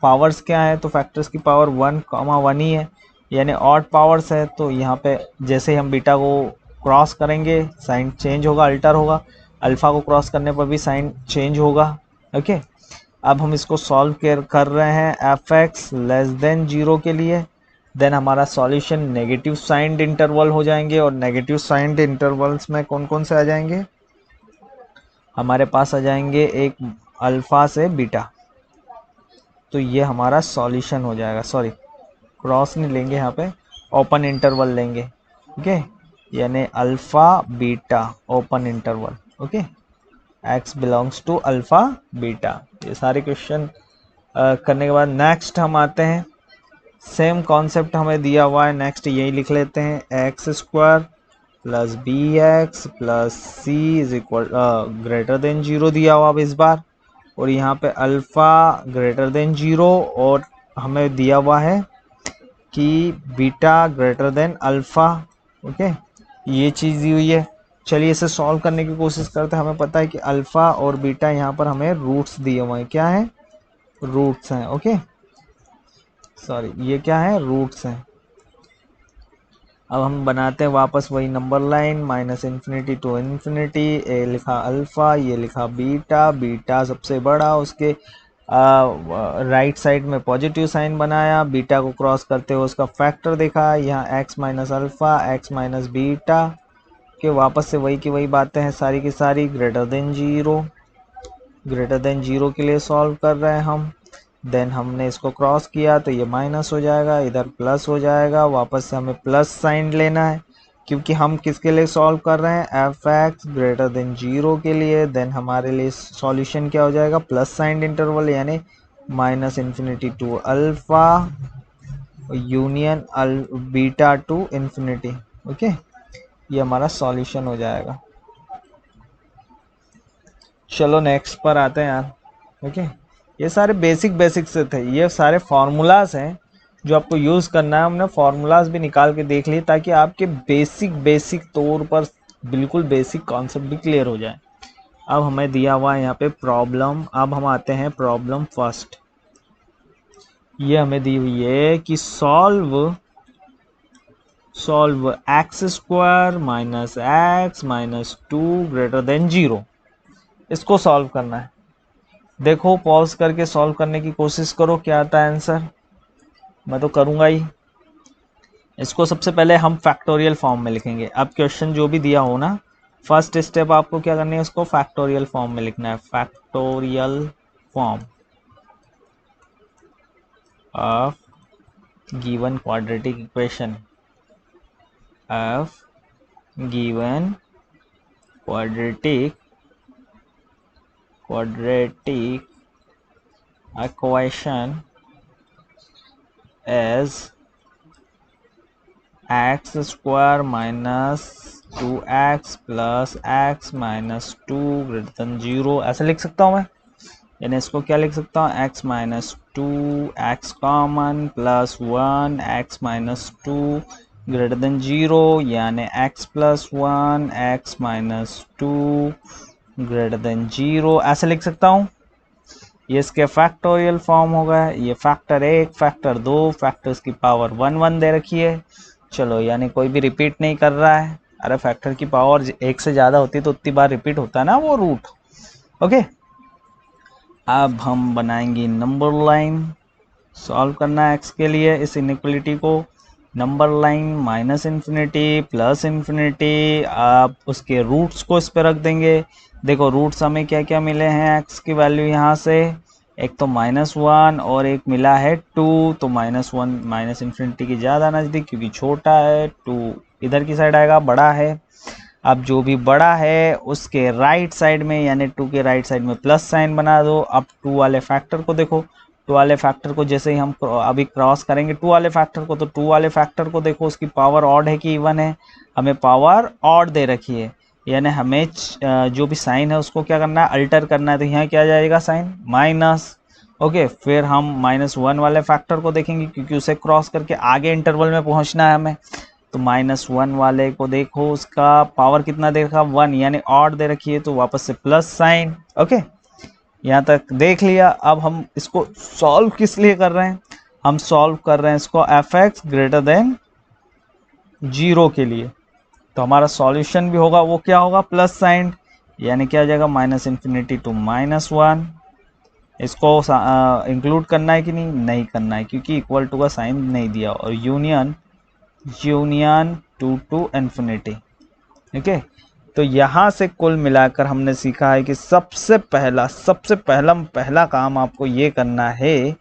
S1: पावर्स क्या है, तो फैक्टर्स की पावर 1, 1 ही है यानी ऑड पावर्स है। तो यहाँ पे जैसे ही हम बीटा को क्रॉस करेंगे साइन चेंज होगा, अल्टर होगा, अल्फ़ा को क्रॉस करने पर भी साइन चेंज होगा। ओके, अब हम इसको सॉल्व कर रहे हैं एफ एक्स लेस देन 0 के लिए। देन हमारा सॉल्यूशन नेगेटिव साइंड इंटरवल हो जाएंगे, और नेगेटिव साइंड इंटरवल्स में कौन कौन से आ जाएंगे, हमारे पास आ जाएंगे एक अल्फ़ा से बीटा। तो ये हमारा सॉल्यूशन हो जाएगा। सॉरी, क्रॉस नहीं लेंगे, यहाँ पे ओपन इंटरवल लेंगे। ओके, यानी alpha beta open interval. Okay, x belongs to alpha beta. ये सारे क्वेश्चन करने के बाद नेक्स्ट हम आते हैं, सेम कॉन्सेप्ट हमें दिया हुआ है, नेक्स्ट यही लिख लेते हैं, x square plus b x plus c is equal greater than 0 दिया हुआ अब इस बार, और यहाँ पे अल्फ़ा ग्रेटर देन 0, और हमें दिया हुआ है कि beta greater than alpha. Okay, ये चीज़ दी हुई है। चलिए इसे सॉल्व करने की कोशिश करते हैं। हमें पता है कि अल्फ़ा और बीटा यहाँ पर हमें रूट्स दिए हुए हैं। क्या है? रूट्स हैं। ओके, सॉरी, ये क्या है? रूट्स हैं। अब हम बनाते हैं वापस वही number line, minus infinity to infinity, ए लिखा अल्फ़ा, ये लिखा बीटा, बीटा सबसे बड़ा, उसके राइट साइड में पॉजिटिव साइन बनाया, बीटा को क्रॉस करते हुए उसका फैक्टर देखा, यहाँ x minus alpha x minus beta के वापस से वही की वही बातें हैं सारी की सारी। ग्रेटर देन 0, ग्रेटर देन 0 के लिए सॉल्व कर रहे हैं हम। देन हमने इसको क्रॉस किया तो ये माइनस हो जाएगा, इधर प्लस हो जाएगा, वापस से हमें प्लस साइन लेना है क्योंकि हम किसके लिए सॉल्व कर रहे हैं? एफ एक्स ग्रेटर देन 0 के लिए। देन हमारे लिए सॉल्यूशन क्या हो जाएगा? प्लस साइन इंटरवल, यानी minus infinity to alpha union beta to infinity. Okay, ये हमारा सॉल्यूशन हो जाएगा। चलो नेक्स्ट पर आते हैं यार। ओके, ये सारे बेसिक से थे, ये सारे फार्मूलाज हैं जो आपको यूज़ करना है। हमने फार्मूलाज भी निकाल के देख लिए ताकि आपके बेसिक तौर पर बिल्कुल बेसिक कॉन्सेप्ट भी क्लियर हो जाए। अब हमें दिया हुआ है यहाँ पे प्रॉब्लम। अब हम आते हैं प्रॉब्लम फर्स्ट। ये हमें दी हुई है कि solve x square minus x minus 2 greater than 0। इसको सॉल्व करना है। देखो पॉज करके सॉल्व करने की कोशिश करो, क्या आता है आंसर। मैं तो करूँगा ही। इसको सबसे पहले हम फैक्टोरियल फॉर्म में लिखेंगे। अब क्वेश्चन जो भी दिया हो ना, फर्स्ट स्टेप आपको क्या करनी है, इसको फैक्टोरियल फॉर्म में लिखना है। Factorial form of given quadratic equation, of given quadratic equation as x square minus 2x plus x minus 2 greater than 0। ऐसे लिख सकता हूँ मैं, यानी इसको क्या लिख सकता हूँ, x minus 2 x common plus 1 x minus 2 greater than 0, यानी x plus 1 x minus 2 greater than 0। ऐसे लिख सकता हूँ। ये इसके फैक्टोरियल फॉर्म होगा। ये फैक्टर 1, फैक्टर 2, फैक्टर्स की पावर 1 1 दे रखी है। चलो, यानी कोई भी रिपीट नहीं कर रहा है। अरे फैक्टर की पावर 1 से ज़्यादा होती है तो उतनी बार रिपीट होता है ना वो रूट। ओके, अब हम बनाएंगे नंबर लाइन। सॉल्व करना है एक्स के लिए इस इनइक्वलिटी को। Number line minus infinity plus infinity, आप उसके रूट्स को इस पर रख देंगे। देखो रूट्स हमें क्या क्या मिले हैं एक्स की वैल्यू यहाँ से, एक तो -1 और एक मिला है 2। तो -1 माइनस इन्फिनिटी की ज़्यादा नज़दीक क्योंकि छोटा है, 2 इधर की साइड आएगा, बड़ा है। अब जो भी बड़ा है उसके राइट साइड में, यानी 2 के राइट साइड में प्लस साइन बना दो। अब 2 वाले फैक्टर को देखो, 2 वाले फैक्टर को जैसे ही हम अभी क्रॉस करेंगे 2 वाले फैक्टर को, तो 2 वाले फैक्टर को देखो उसकी पावर ऑड है कि इवन है। हमें पावर ऑड दे रखी है, यानी हमें जो भी साइन है उसको क्या करना है, अल्टर करना है। तो यहाँ क्या जाएगा साइन, माइनस। ओके, फिर हम -1 वाले फैक्टर को देखेंगे क्योंकि उसे क्रॉस करके आगे इंटरवल में पहुँचना है हमें। तो -1 वाले को देखो, उसका पावर कितना दे रखा, 1, यानी ऑड दे रखी है, तो वापस से प्लस साइन। ओके, यहाँ तक देख लिया। अब हम इसको सॉल्व किस लिए कर रहे हैं, हम सॉल्व कर रहे हैं इसको एफ एक्स ग्रेटर देन 0 के लिए। तो हमारा सॉल्यूशन भी होगा वो क्या होगा, प्लस साइन, यानी क्या हो जाएगा माइनस इन्फिनिटी टू -1। इसको इंक्लूड करना है कि नहीं करना है, क्योंकि इक्वल टू का साइन नहीं दिया। और यूनियन टू इन्फिनिटी। ठीक है, तो यहाँ से कुल मिलाकर हमने सीखा है कि सबसे पहला काम आपको ये करना है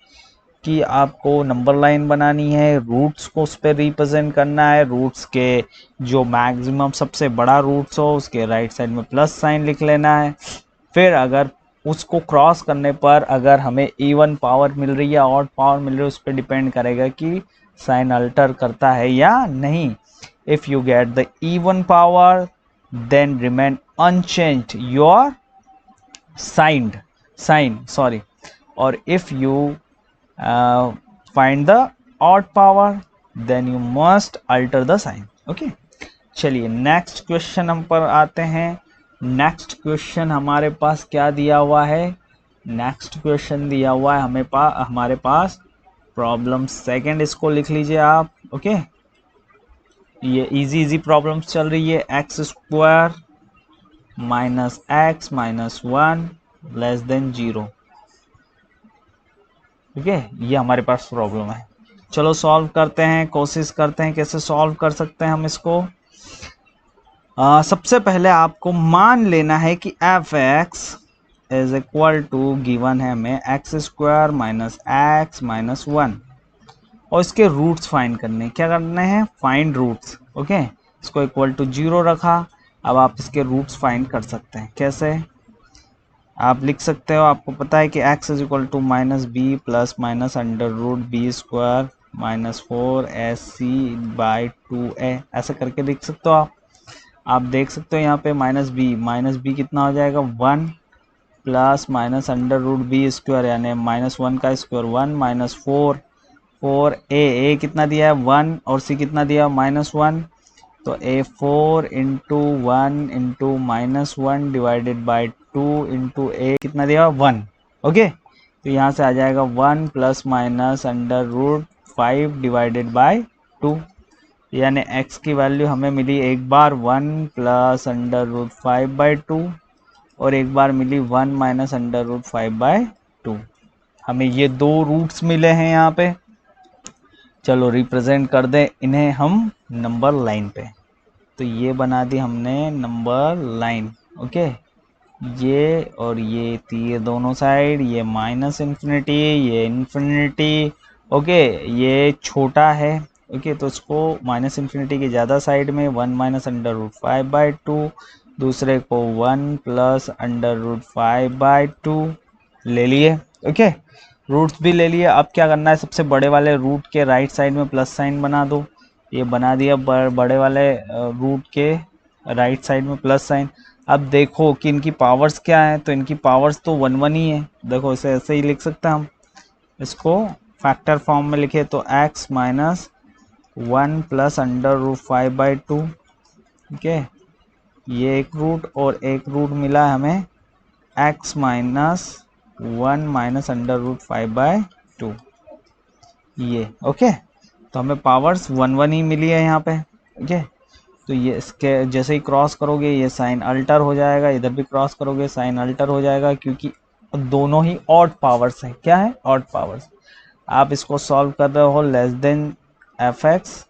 S1: कि आपको नंबर लाइन बनानी है, रूट्स को उस पर रिप्रेजेंट करना है, रूट्स के जो मैक्सिमम सबसे बड़ा रूट्स हो उसके राइट साइड में प्लस साइन लिख लेना है। फिर अगर उसको क्रॉस करने पर अगर हमें इवन पावर मिल रही है ऑड पावर मिल रही है, उस पर डिपेंड करेगा कि साइन अल्टर करता है या नहीं। If you get the even power then remain unchanged your sign, or if you find the odd power then you must alter the sign। okay, चलिए नेक्स्ट क्वेश्चन हम पर आते हैं। नेक्स्ट क्वेश्चन हमारे पास क्या दिया हुआ है? नेक्स्ट क्वेश्चन दिया हुआ है हमारे पास प्रॉब्लम सेकंड, इसको लिख लीजिए आप। ओके, ये इजी प्रॉब्लम्स चल रही है। X square minus x minus 1 less than 0। ठीक है, ये हमारे पास प्रॉब्लम है। चलो सॉल्व करते हैं, कोशिश करते हैं कैसे सॉल्व कर सकते हैं हम इसको। सबसे पहले आपको मान लेना है कि f x is equal to, given है हमें x square minus x minus 1, और इसके रूट्स फाइंड करने। क्या करने हैं? Find roots. ओके, इसको इक्वल टू 0 रखा। अब आप इसके रूट्स फाइंड कर सकते हैं। कैसे? आप लिख सकते हो, आपको पता है कि x is equal to minus b plus minus under root b square minus 4ac/2a, ऐसा करके लिख सकते हो आप देख सकते हो यहाँ पे माइनस बी कितना हो जाएगा 1 plus minus under root b square यानी -1 का स्क्वायर 1 माइनस 4 कितना दिया है 1 और c कितना दिया -1, तो a4 into 1 into -1 divided by 2 into a कितना दिया 1। ओके, तो यहाँ से आ जाएगा 1 plus minus under root 5 divided by 2, यानी x की वैल्यू हमें मिली एक बार 1 प्लस अंडर रूट 5/2 और एक बार मिली 1 माइनस अंडर रूट 5/2। हमें ये दो रूट्स मिले हैं यहाँ पे। चलो रिप्रेजेंट कर दें इन्हें हम नंबर लाइन पे। तो ये बना दी हमने नंबर लाइन। ओके, ये और ये दोनों साइड, ये माइनस इन्फिनिटी ये इन्फिनिटी। ओके, ये छोटा है। ओके, तो इसको माइनस इन्फिनिटी के ज़्यादा साइड में 1 माइनस अंडर रूट 5/2, दूसरे को 1 प्लस अंडर रूट 5/2 ले लिए। ओके, रूट्स भी ले लिए। अब क्या करना है? सबसे बड़े वाले रूट के राइट साइड में प्लस साइन बना दो। ये बना दिया बड़े वाले रूट के राइट साइड में प्लस साइन। अब देखो कि इनकी पावर्स क्या है, तो इनकी पावर्स तो 1 1 ही है। देखो इसे ऐसे ही लिख सकते हैं हम, इसको फैक्टर फॉर्म में लिखे तो x minus 1 plus under root 5/2। ठीक है, ये एक रूट और एक रूट मिला है हमें x minus 1 minus under root 5/2 ये। ओके, तो हमें पावर्स 1 1 ही मिली है यहाँ पे। ओके, तो ये इसके जैसे ही क्रॉस करोगे ये साइन अल्टर हो जाएगा, इधर भी क्रॉस करोगे साइन अल्टर हो जाएगा, क्योंकि दोनों ही ऑड पावर्स हैं। क्या है? Odd powers. आप इसको सॉल्व कर रहे हो less than F x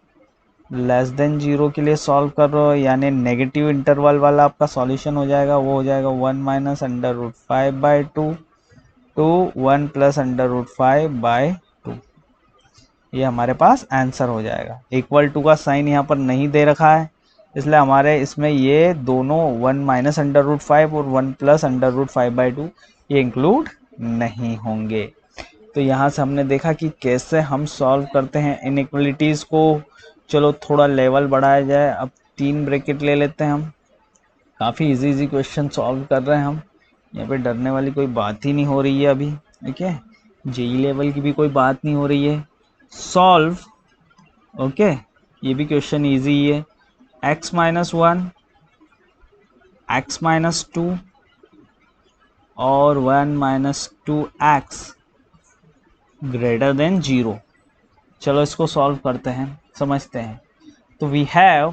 S1: less than 0 के लिए सॉल्व कर रहे हो, यानी नेगेटिव इंटरवल वाला आपका सॉल्यूशन हो जाएगा। वो हो जाएगा 1 minus under root 5/2 to 1 plus under root 5/2। ये हमारे पास आंसर हो जाएगा। इक्वल टू का साइन यहाँ पर नहीं दे रखा है, इसलिए हमारे इसमें ये दोनों 1 माइनस अंडर रूट 5 और 1 प्लस अंडर रूट 5/2 ये इंक्लूड नहीं होंगे। तो यहाँ से हमने देखा कि कैसे हम सॉल्व करते हैं इनइक्वलिटीज़ को। चलो थोड़ा लेवल बढ़ाया जाए। अब 3 ब्रैकेट ले लेते हैं हम। काफ़ी इजी क्वेश्चन सॉल्व कर रहे हैं हम, यहाँ पे डरने वाली कोई बात ही नहीं हो रही है अभी। ठीक है, जेई लेवल की भी कोई बात नहीं हो रही है। सॉल्व। ओके, ये भी क्वेश्चन इजी है। x माइनस 1 x माइनस 2 और 1 माइनस 2x ग्रेटर देन 0। चलो इसको सॉल्व करते हैं, समझते हैं। तो we have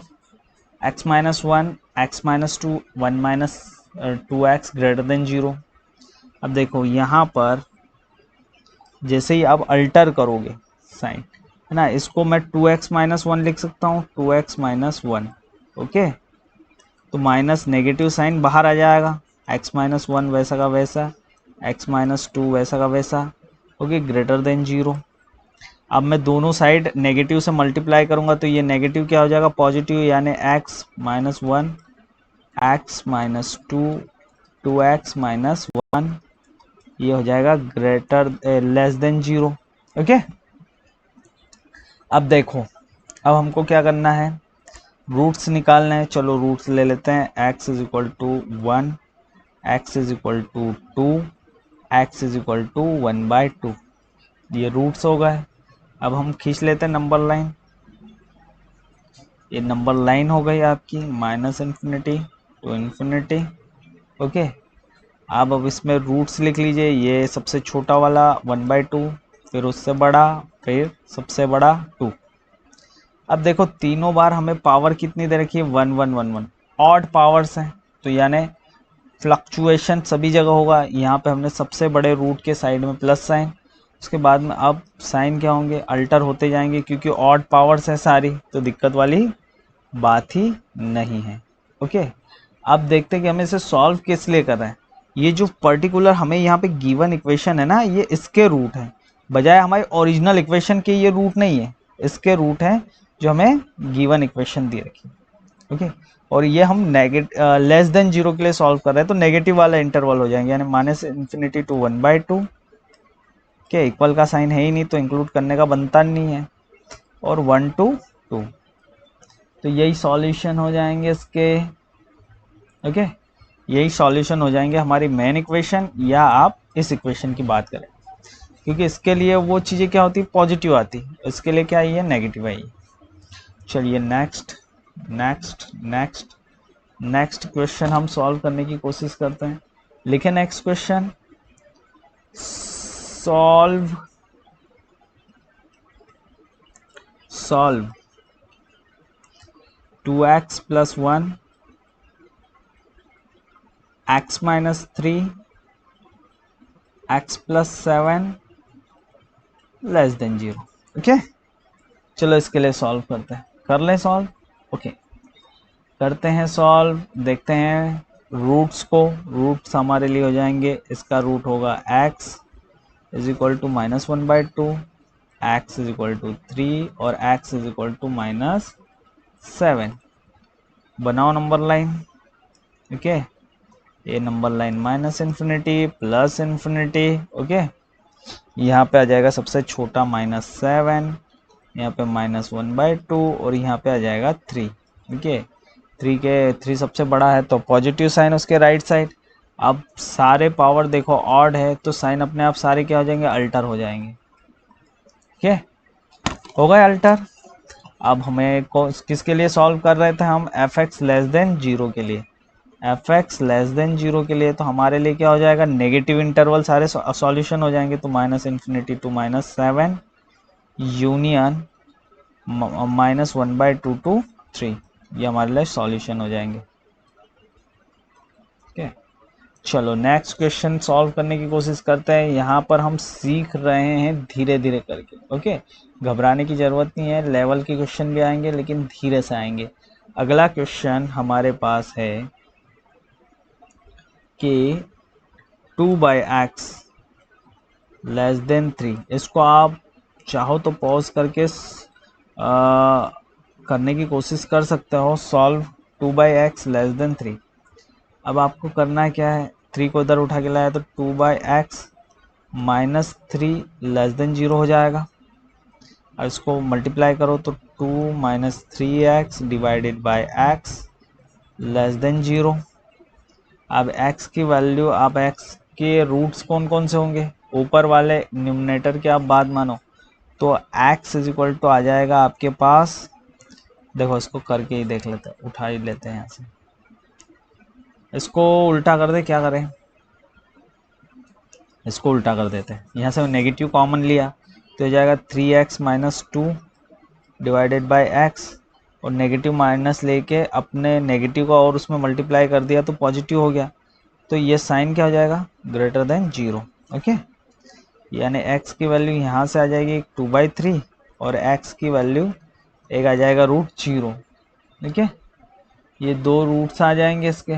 S1: x minus 1 x minus 2 1 minus 2x greater than 0। अब देखो यहाँ पर जैसे ही आप अल्टर करोगे साइन, है ना, इसको मैं 2x माइनस 1 लिख सकता हूँ, 2x माइनस 1। ओके, तो माइनस नेगेटिव साइन बाहर आ जाएगा, x माइनस 1 वैसा का वैसा, x माइनस 2 वैसा का वैसा। Okay, greater than 0। अब मैं दोनों साइड नेगेटिव से मल्टीप्लाई करूंगा तो ये नेगेटिव क्या हो जाएगा, पॉजिटिव, यानी x minus 1, x minus 2, 2x minus 1, ये हो जाएगा ग्रेटर लेस देन 0। ओके, अब देखो, अब हमको क्या करना है, रूट्स निकालना है। चलो रूट्स ले लेते हैं। x is equal to 1, x is equal to 2, x is equal to 1/2, ये रूट्स हो गए। अब हम खींच लेते हैं नंबर लाइन, ये नंबर लाइन हो गई आपकी minus infinity to infinity. Okay, अब इसमें रूट्स लिख लीजिए, ये सबसे छोटा वाला 1/2, फिर उससे बड़ा, फिर सबसे बड़ा 2। अब देखो तीनों बार हमें पावर कितनी दे रखी है, 1 1 1 1, ऑड पावर्स हैं, तो यानी फ्लक्चुएशन सभी जगह होगा। यहाँ पे हमने सबसे बड़े रूट के साइड में प्लस साइन, उसके बाद में अब साइन क्या होंगे, अल्टर होते जाएंगे, क्योंकि ऑड पावर्स है सारी, तो दिक्कत वाली बात ही नहीं है। ओके, अब देखते हैं कि हमें इसे सॉल्व किस लिए कर रहे हैं। ये जो पर्टिकुलर हमें यहाँ पे गिवन इक्वेशन है ना, ये इसके रूट है, बजाय हमारे ओरिजिनल इक्वेशन के ये रूट नहीं है, इसके रूट हैं जो हमें गिवन इक्वेशन दी रखी। ओके, और ये हम लेस देन 0 के लिए सॉल्व कर रहे हैं, तो नेगेटिव वाला इंटरवल हो जाएंगे, यानी माइनस इन्फिनिटी टू 1/2 के इक्वल का साइन है ही नहीं, तो इंक्लूड करने का बनता नहीं है, और 1 to 2, तो यही सॉल्यूशन हो जाएंगे इसके। ओके, यही सॉल्यूशन हो जाएंगे हमारी मेन इक्वेशन, या आप इस इक्वेशन की बात करें, क्योंकि इसके लिए वो चीज़ें क्या होती है, पॉजिटिव आती, इसके लिए क्या आई है, नेगेटिव आई है। चलिए next next next next question हम सॉल्व करने की कोशिश करते हैं। लिखें next question, solve 2x plus 1, x minus 3, x plus 7 less than 0। Okay, चलो इसके लिए सॉल्व करते हैं, कर लें सॉल्व। ओके, करते हैं सॉल्व, देखते हैं रूट्स को। रूट्स हमारे लिए हो जाएंगे, इसका रूट होगा x is equal to minus 1/2, x is equal to 3, और x is equal to minus 7। बनाओ नंबर लाइन। ओके, ये number line minus infinity plus infinity. Okay, यहाँ पे आ जाएगा सबसे छोटा -7, यहाँ पे -1/2, और यहाँ पे आ जाएगा 3। ओके, 3 सबसे बड़ा है, तो पॉजिटिव साइन उसके राइट साइड। अब सारे पावर देखो ऑड है, तो साइन अपने आप सारे क्या हो जाएंगे, अल्टर हो जाएंगे। ओके, हो गए अल्टर। अब हमें किसके लिए सॉल्व कर रहे थे हम, fx लेस देन 0 के लिए। fx लेस देन 0 के लिए तो हमारे लिए क्या हो जाएगा, नेगेटिव इंटरवल सारे सॉल्यूशन हो जाएंगे, तो -इन्फिनिटी टू -7 यूनियन -1/2 to 3, ये हमारे लिए सॉल्यूशन हो जाएंगे। ओके, चलो नेक्स्ट क्वेश्चन सॉल्व करने की कोशिश करते हैं। यहाँ पर हम सीख रहे हैं धीरे धीरे करके। ओके, घबराने की ज़रूरत नहीं है, लेवल के क्वेश्चन भी आएंगे लेकिन धीरे से आएंगे। अगला क्वेश्चन हमारे पास है कि 2/x लेस देन 3, इसको आप चाहो तो पॉज करके करने की कोशिश कर सकते हो, सॉल्व 2/x लेस देन 3। अब आपको करना है क्या है, 3 को इधर उठा के लाया तो 2/x -3 लेस देन 0 हो जाएगा, और इसको मल्टीप्लाई करो तो 2 - 3x divided by x less than 0। अब x की वैल्यू, अब x के रूट्स कौन कौन से होंगे, ऊपर वाले न्यूमरेटर की आप बात मानो, तो x इज इक्वल टू आ जाएगा आपके पास, देखो इसको करके ही देख लेते हैं, उठा ही लेते हैं यहाँ से, इसको उल्टा कर दे, क्या करें, इसको उल्टा कर देते हैं, यहाँ से नेगेटिव कॉमन लिया तो हो जाएगा 3x - 2 डिवाइडेड बाय x, और नेगेटिव माइनस लेके अपने नेगेटिव को और उसमें मल्टीप्लाई कर दिया तो पॉजिटिव हो गया, तो ये साइन क्या हो जाएगा, ग्रेटर देन 0। ओके, यानी x की वैल्यू यहाँ से आ जाएगी 2/3 और x की वैल्यू एक आ जाएगा √0। ठीक है, ये दो रूट्स आ जाएंगे इसके।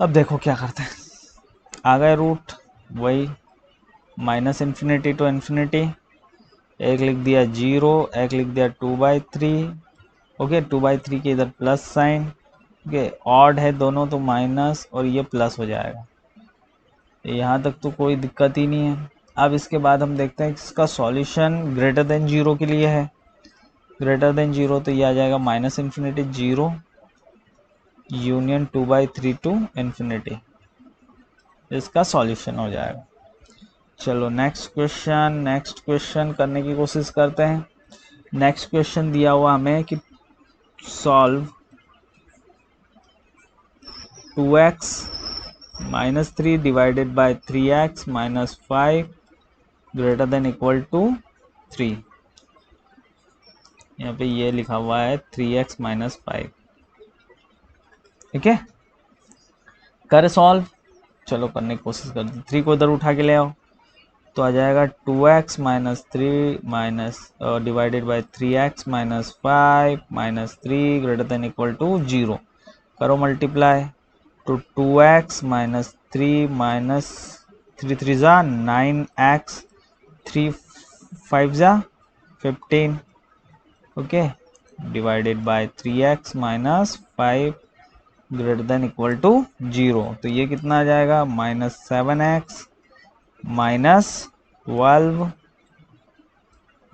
S1: अब देखो क्या करते हैं, आ गए रूट, वही -∞ to ∞, एक लिख दिया 0, एक लिख दिया 2/3। ओके, 2/3 के इधर प्लस साइन, ओके ऑड है दोनों तो माइनस और ये प्लस हो जाएगा। यहाँ तक तो कोई दिक्कत ही नहीं है। अब इसके बाद हम देखते हैं इसका सॉल्यूशन ग्रेटर देन 0 के लिए है। ग्रेटर देन 0 तो ये आ जाएगा -∞ 0 यूनियन 2/3 to ∞, इसका सॉल्यूशन हो जाएगा। चलो नेक्स्ट क्वेश्चन करने की कोशिश करते हैं। नेक्स्ट क्वेश्चन दिया हुआ हमें कि solve 2x - 3 divided by 3x - 5 greater than equal to 3। यहाँ पे ये लिखा हुआ है 3x - 5। ठीक है, कर सॉल्व, चलो करने की कोशिश करते हैं। 3 को इधर उठा के ले आओ तो आ जाएगा 2x - 3 divided by 3x - 5 - 3 greater than equal to 0। करो मल्टीप्लाई, तो 2x - 3 -3 3 जा 9x, 3 5 जा 15। Okay, divided by 3x - 5 greater than equal to 0। तो ये कितना आ जाएगा, -7x -12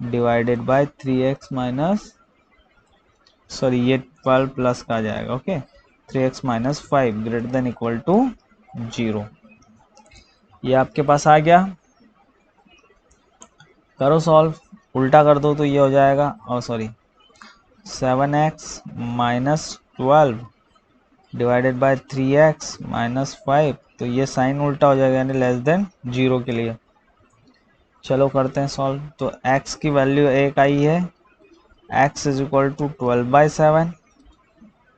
S1: divided by 3x sorry ये 12 प्लस का आ जाएगा। Okay, 3x - 5 greater than equal to 0। ये आपके पास आ गया। करो सॉल्व, उल्टा कर दो तो ये हो जाएगा, और sorry 7x - 12 divided by 3x - 5, तो ये साइन उल्टा हो जाएगा यानी लेस देन 0 के लिए। चलो करते हैं सॉल्व। तो x की वैल्यू 1 आई है, x इज इक्वल टू 12/7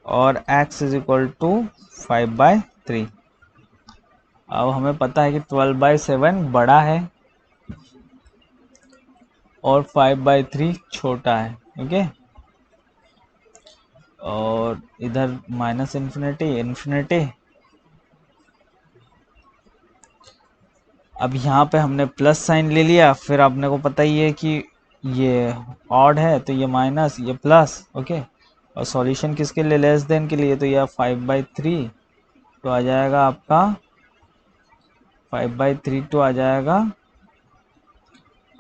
S1: और x इज इक्वल टू 5/3। अब हमें पता है कि 12/7 बड़ा है और 5/3 छोटा है। ओके, और इधर -∞। अब यहाँ पे हमने प्लस साइन ले लिया, फिर आपने को पता ही है कि ये ऑड है तो ये माइनस, ये प्लस। ओके, और सॉल्यूशन किसके लिए, लेस देन के लिए, तो यह 5/3 तो आ जाएगा आपका 5/3 तो आ जाएगा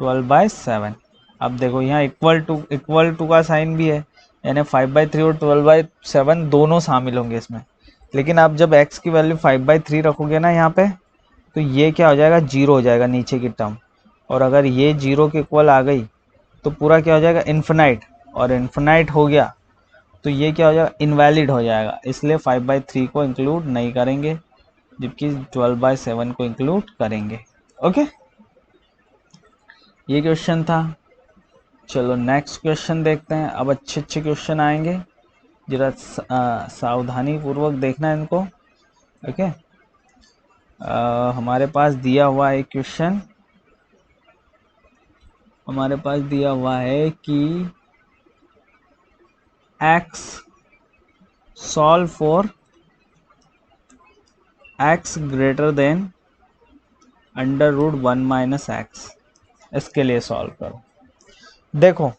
S1: 12/7। अब देखो यहाँ इक्वल टू का साइन भी है, यानी 5/3 और 12/7 दोनों शामिल होंगे इसमें। लेकिन आप जब x की वैल्यू 5/3 रखोगे ना यहाँ पे, तो ये क्या हो जाएगा, 0 हो जाएगा नीचे की टर्म। और अगर ये 0 के इक्वल आ गई तो पूरा क्या हो जाएगा, इन्फिनाइट, और इन्फिनाइट हो गया तो ये क्या हो जाएगा, इनवैलिड हो जाएगा। इसलिए 5/3 को इंक्लूड नहीं करेंगे, जबकि 12/7 को इंक्लूड करेंगे। ओके, ये क्वेश्चन था। चलो नेक्स्ट क्वेश्चन देखते हैं। अब अच्छे क्वेश्चन आएंगे, जरा सावधानी पूर्वक देखना है इनको। ओके, हमारे पास दिया हुआ एक क्वेश्चन, हमारे पास दिया हुआ है कि x solve for x greater then √1 - x, इसके लिए सॉल्व करो। देखो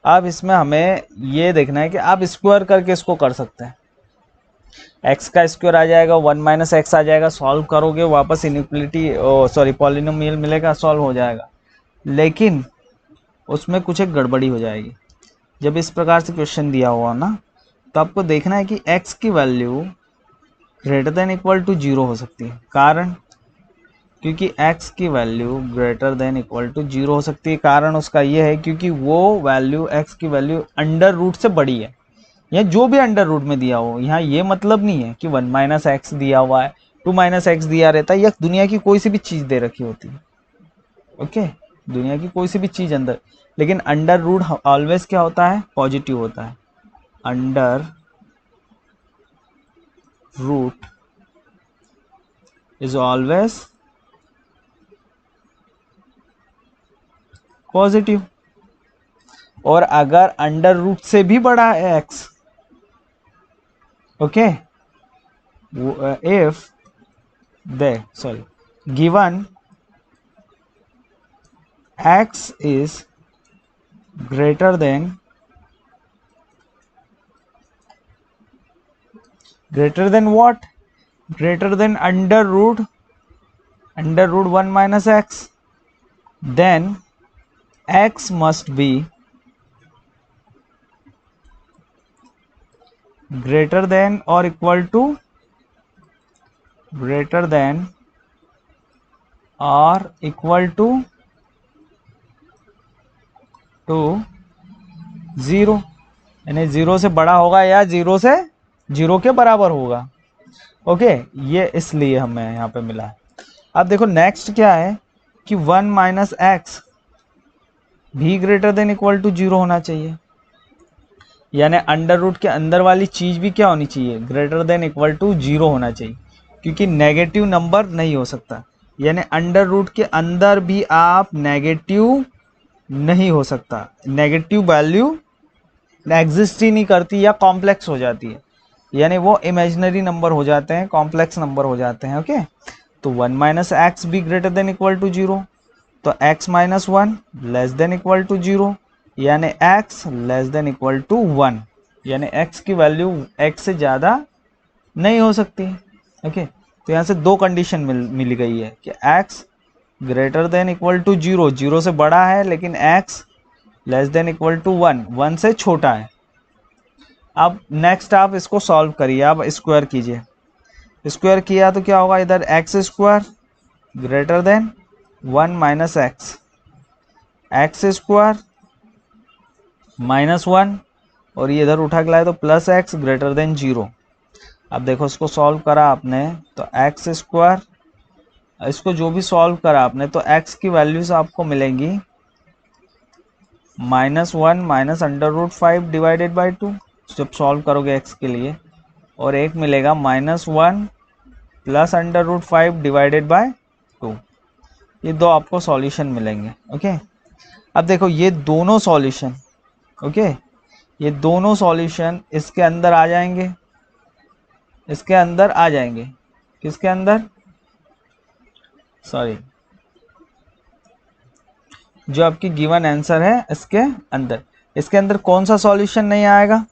S1: अब इसमें हमें ये देखना है कि आप स्क्वायर करके इसको कर सकते हैं। x का स्क्वायर आ जाएगा, 1 - x आ जाएगा, सॉल्व करोगे वापस इनइक्वलिटी सॉरी पॉलिनोमियल मिलेगा, सॉल्व हो जाएगा। लेकिन उसमें कुछ एक गड़बड़ी हो जाएगी। जब इस प्रकार से क्वेश्चन दिया हुआ ना, तो आपको देखना है कि x की value greater than equal to 0 हो सकती है। कारण, क्योंकि x की value greater than equal to 0 हो सकती है। कारण उसका ये है क्योंकि वो वैल्यू x की वैल्यू अंडर रूट से बड़ी है, या जो भी अंडर रूट में दिया हो। यहाँ ये मतलब नहीं है कि 1 - x दिया हुआ है, 2 - x दिया रहता है, या दुनिया की कोई सी भी चीज दे रखी होती है। ओके, दुनिया की कोई सी भी चीज अंदर, लेकिन अंडर रूट ऑलवेज क्या होता है, पॉजिटिव होता है। Under root is always positive, और अगर अंडर रूट से भी बड़ा है x, okay, if the given x is greater than what? Greater than under root 1 minus x, then x must be greater than or equal to 0, यानी 0 से बड़ा होगा या 0 से 0 के बराबर होगा। ओके, ये इसलिए हमें यहाँ पे मिला है। अब देखो नेक्स्ट क्या है कि 1 माइनस एक्स भी ग्रेटर देन इक्वल टू 0 होना चाहिए, यानी अंडर रूट के अंदर वाली चीज भी क्या होनी चाहिए, ग्रेटर देन इक्वल टू 0 होना चाहिए, क्योंकि नेगेटिव नंबर नहीं हो सकता, यानी अंडर रूट के अंदर भी आप नेगेटिव नहीं हो सकता, नेगेटिव वैल्यू एग्जिस्ट ही नहीं करती या कॉम्प्लेक्स हो जाती है, यानी वो इमेजिनरी नंबर हो जाते हैं, कॉम्प्लेक्स नंबर हो जाते हैं। ओके, तो 1 माइनस एक्स भी ग्रेटर देन इक्वल टू 0, तो x minus 1 less than equal to 0, यानी x less than equal to 1, यानी x की वैल्यू x से ज़्यादा नहीं हो सकती। ओके, तो यहाँ से दो कंडीशन मिल गई है कि x greater than equal to 0, 0 से बड़ा है, लेकिन x less than equal to 1, 1 से छोटा है। अब नेक्स्ट आप इसको सॉल्व करिए, आप स्क्वायर कीजिए, स्क्वायर किया तो क्या होगा, इधर x square greater than 1 minus x, x square minus 1, और ये इधर उठा के लाए तो प्लस एक्स ग्रेटर देन 0। अब देखो इसको सॉल्व करा आपने तो एक्स स्क्वायर, इसको जो भी सॉल्व करा आपने तो एक्स की वैल्यूज आपको मिलेंगी -1 minus under root 5 divided by 2 जब सॉल्व करोगे एक्स के लिए, और एक मिलेगा -1 plus under root 5 divided by 2। ये दो आपको सॉल्यूशन मिलेंगे। ओके, अब देखो ये दोनों सॉल्यूशन, ओके, ये दोनों सॉल्यूशन इसके अंदर आ जाएंगे, इसके अंदर आ जाएंगे, किसके अंदर, सॉरी, जो आपकी गिवन आंसर है इसके अंदर। इसके अंदर कौन सा सॉल्यूशन नहीं आएगा,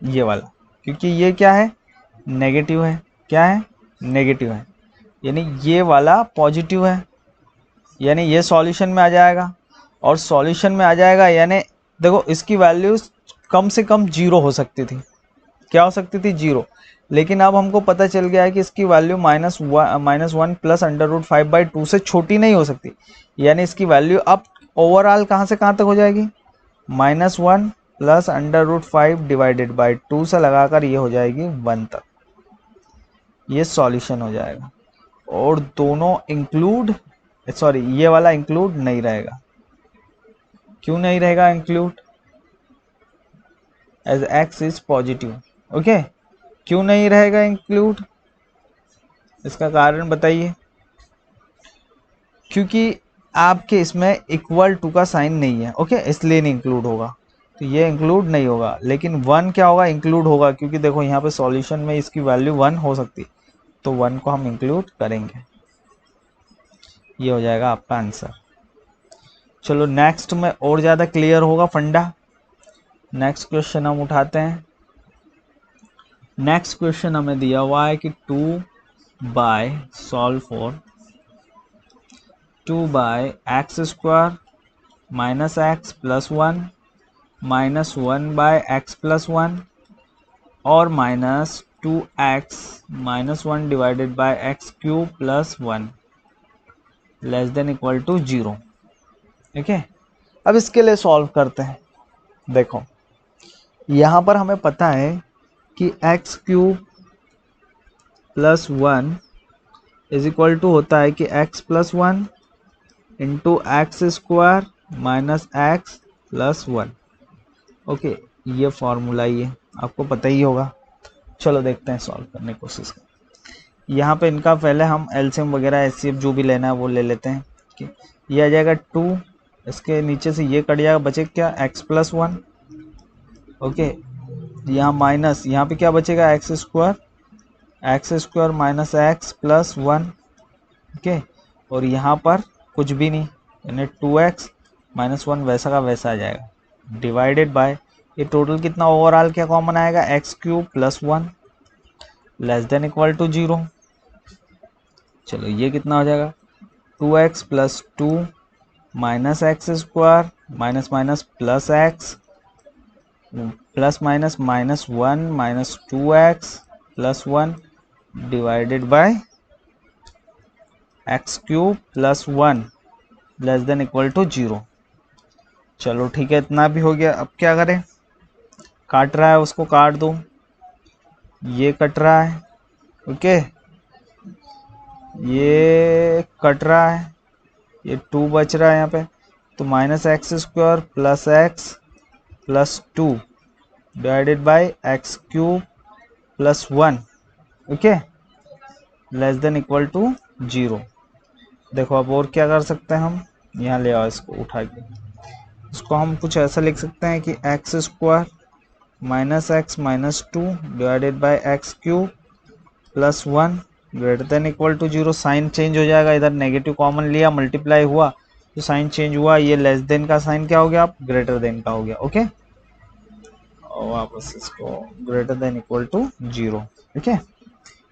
S1: ये वाला, क्योंकि ये क्या है, नेगेटिव है, क्या है, नेगेटिव है, यानी ये वाला पॉजिटिव है, यानी ये सॉल्यूशन में आ जाएगा, और सॉल्यूशन में आ जाएगा यानी देखो इसकी वैल्यूज कम से कम 0 हो सकती थी, क्या हो सकती थी, 0, लेकिन अब हमको पता चल गया है कि इसकी value -1 plus under root 5 by 2 से छोटी नहीं हो सकती, यानी इसकी वैल्यू अब ओवरऑल कहाँ से कहाँ तक हो जाएगी, -1 plus under root 5 divided by 2 से लगाकर ये हो जाएगी 1 तक, ये सॉल्यूशन हो जाएगा। और दोनों इंक्लूड, सॉरी ये वाला इंक्लूड नहीं रहेगा, क्यों नहीं रहेगा include, as x is positive. Okay, क्यों नहीं रहेगा इंक्लूड, इसका कारण बताइए, क्योंकि आपके इसमें इक्वल टू का साइन नहीं है। ओके, इसलिए नहीं इंक्लूड होगा, तो ये इंक्लूड नहीं होगा, लेकिन 1 क्या होगा, इंक्लूड होगा, क्योंकि देखो यहाँ पे सॉल्यूशन में इसकी वैल्यू 1 हो सकती है, तो 1 को हम इंक्लूड करेंगे, ये हो जाएगा आपका आंसर। चलो नेक्स्ट में और ज़्यादा क्लियर होगा फंडा। नेक्स्ट क्वेश्चन हम उठाते हैं। नेक्स्ट क्वेश्चन हमें दिया हुआ है कि 2 by solve for 2 by x square minus x plus 1 minus 1 by x plus 1 और minus 2x minus 1 divided by x cube plus 1 less than equal to 0। ठीक है, अब इसके लिए सॉल्व करते हैं। देखो यहाँ पर हमें पता है कि x cube plus 1 is equal to होता है कि x plus 1 into x square minus x plus 1। Okay, ये फॉर्मूला ही है, आपको पता ही होगा। चलो देखते हैं, सॉल्व करने की कोशिश करें। यहाँ पे इनका पहले हम एलसीएम वगैरह एचसीएफ जो भी लेना है वो ले लेते हैं। ये आ जाएगा 2, इसके नीचे से ये कट जाएगा, बचे क्या x+1। ओके, यहाँ माइनस, यहाँ पे क्या बचेगा x² माइनस x+1। ओके, और यहाँ पर कुछ भी नहीं, यानी 2x माइनस 1 वैसा का वैसा आ जाएगा, डिवाइडेड बाय ये टोटल कितना ओवरऑल क्या कॉमन आएगा, x³ + 1 less than equal to 0। चलो ये कितना हो जाएगा, 2x + 2 minus x² minus minus plus x plus minus -1 minus 2x + 1 divided by x³ + 1 less than equal to 0। चलो ठीक है, इतना भी हो गया। अब क्या करें, काट रहा है उसको काट दो, ये कट रहा है, ओके, ये कट रहा है, ये 2 बच रहा है यहाँ पे, तो -x² + x + 2 divided by x³ + 1, okay, less than equal to 0। देखो अब और क्या कर सकते हैं हम, यहाँ ले आओ इसको उठा के, इसको हम कुछ ऐसा लिख सकते हैं कि x² - x - 2 divided by x³ + 1 greater than equal to 0। Sign change हो जाएगा, इधर नेगेटिव कॉमन लिया, मल्टीप्लाई हुआ तो साइन चेंज हुआ, ये लेस देन का साइन क्या हो गया, आप ग्रेटर देन का हो गया, ओके, और वापस इसको ग्रेटर देन इक्वल टू 0, ठीक है।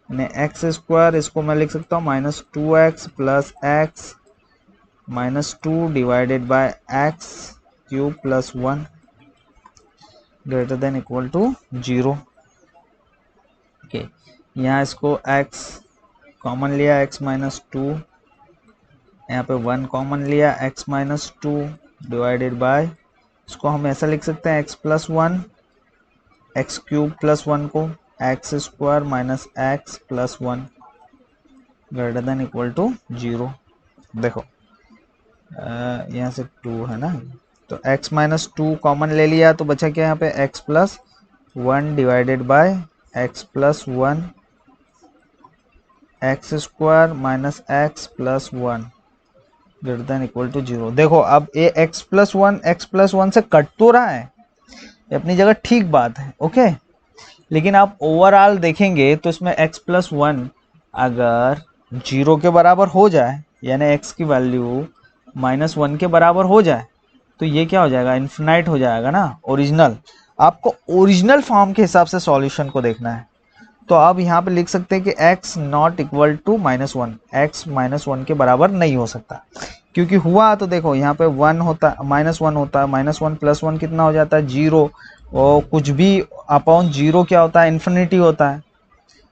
S1: x² इसको मैं लिख सकता हूँ -2x + x -2 divided by x³ + 1 greater than equal to 0, okay. यहाँ इसको x कॉमन लिया, x - 2, यहाँ पे 1 कॉमन लिया, x - 2 डिवाइडेड बाय, इसको हम ऐसा लिख सकते हैं x+1 x³ + 1 को x² minus x + 1 greater than equal to 0। देखो यहाँ से 2 है ना, तो x - 2 कॉमन ले लिया तो बचा क्या यहाँ पे x+1 divided by x+1 x² minus x + 1 greater than equal to 0। देखो अब ये x+1 से कट तो रहा है, ये अपनी जगह ठीक बात है, ओके, लेकिन आप ओवरऑल देखेंगे तो इसमें x+1 अगर 0 के बराबर हो जाए, यानी x की वैल्यू -1 के बराबर हो जाए, तो ये क्या हो जाएगा, इन्फिनाइट हो जाएगा ना, ओरिजिनल। आपको ओरिजिनल फॉर्म के हिसाब से सॉल्यूशन को देखना है, तो आप यहाँ पे लिख सकते हैं कि x not equal to -1, x -1 के बराबर नहीं हो सकता, क्योंकि हुआ तो देखो यहाँ पे 1 होता, -1 होता है, -1 + 1 कितना हो जाता है 0, और कुछ भी अपॉन 0 क्या होता है, इन्फिनिटी होता है,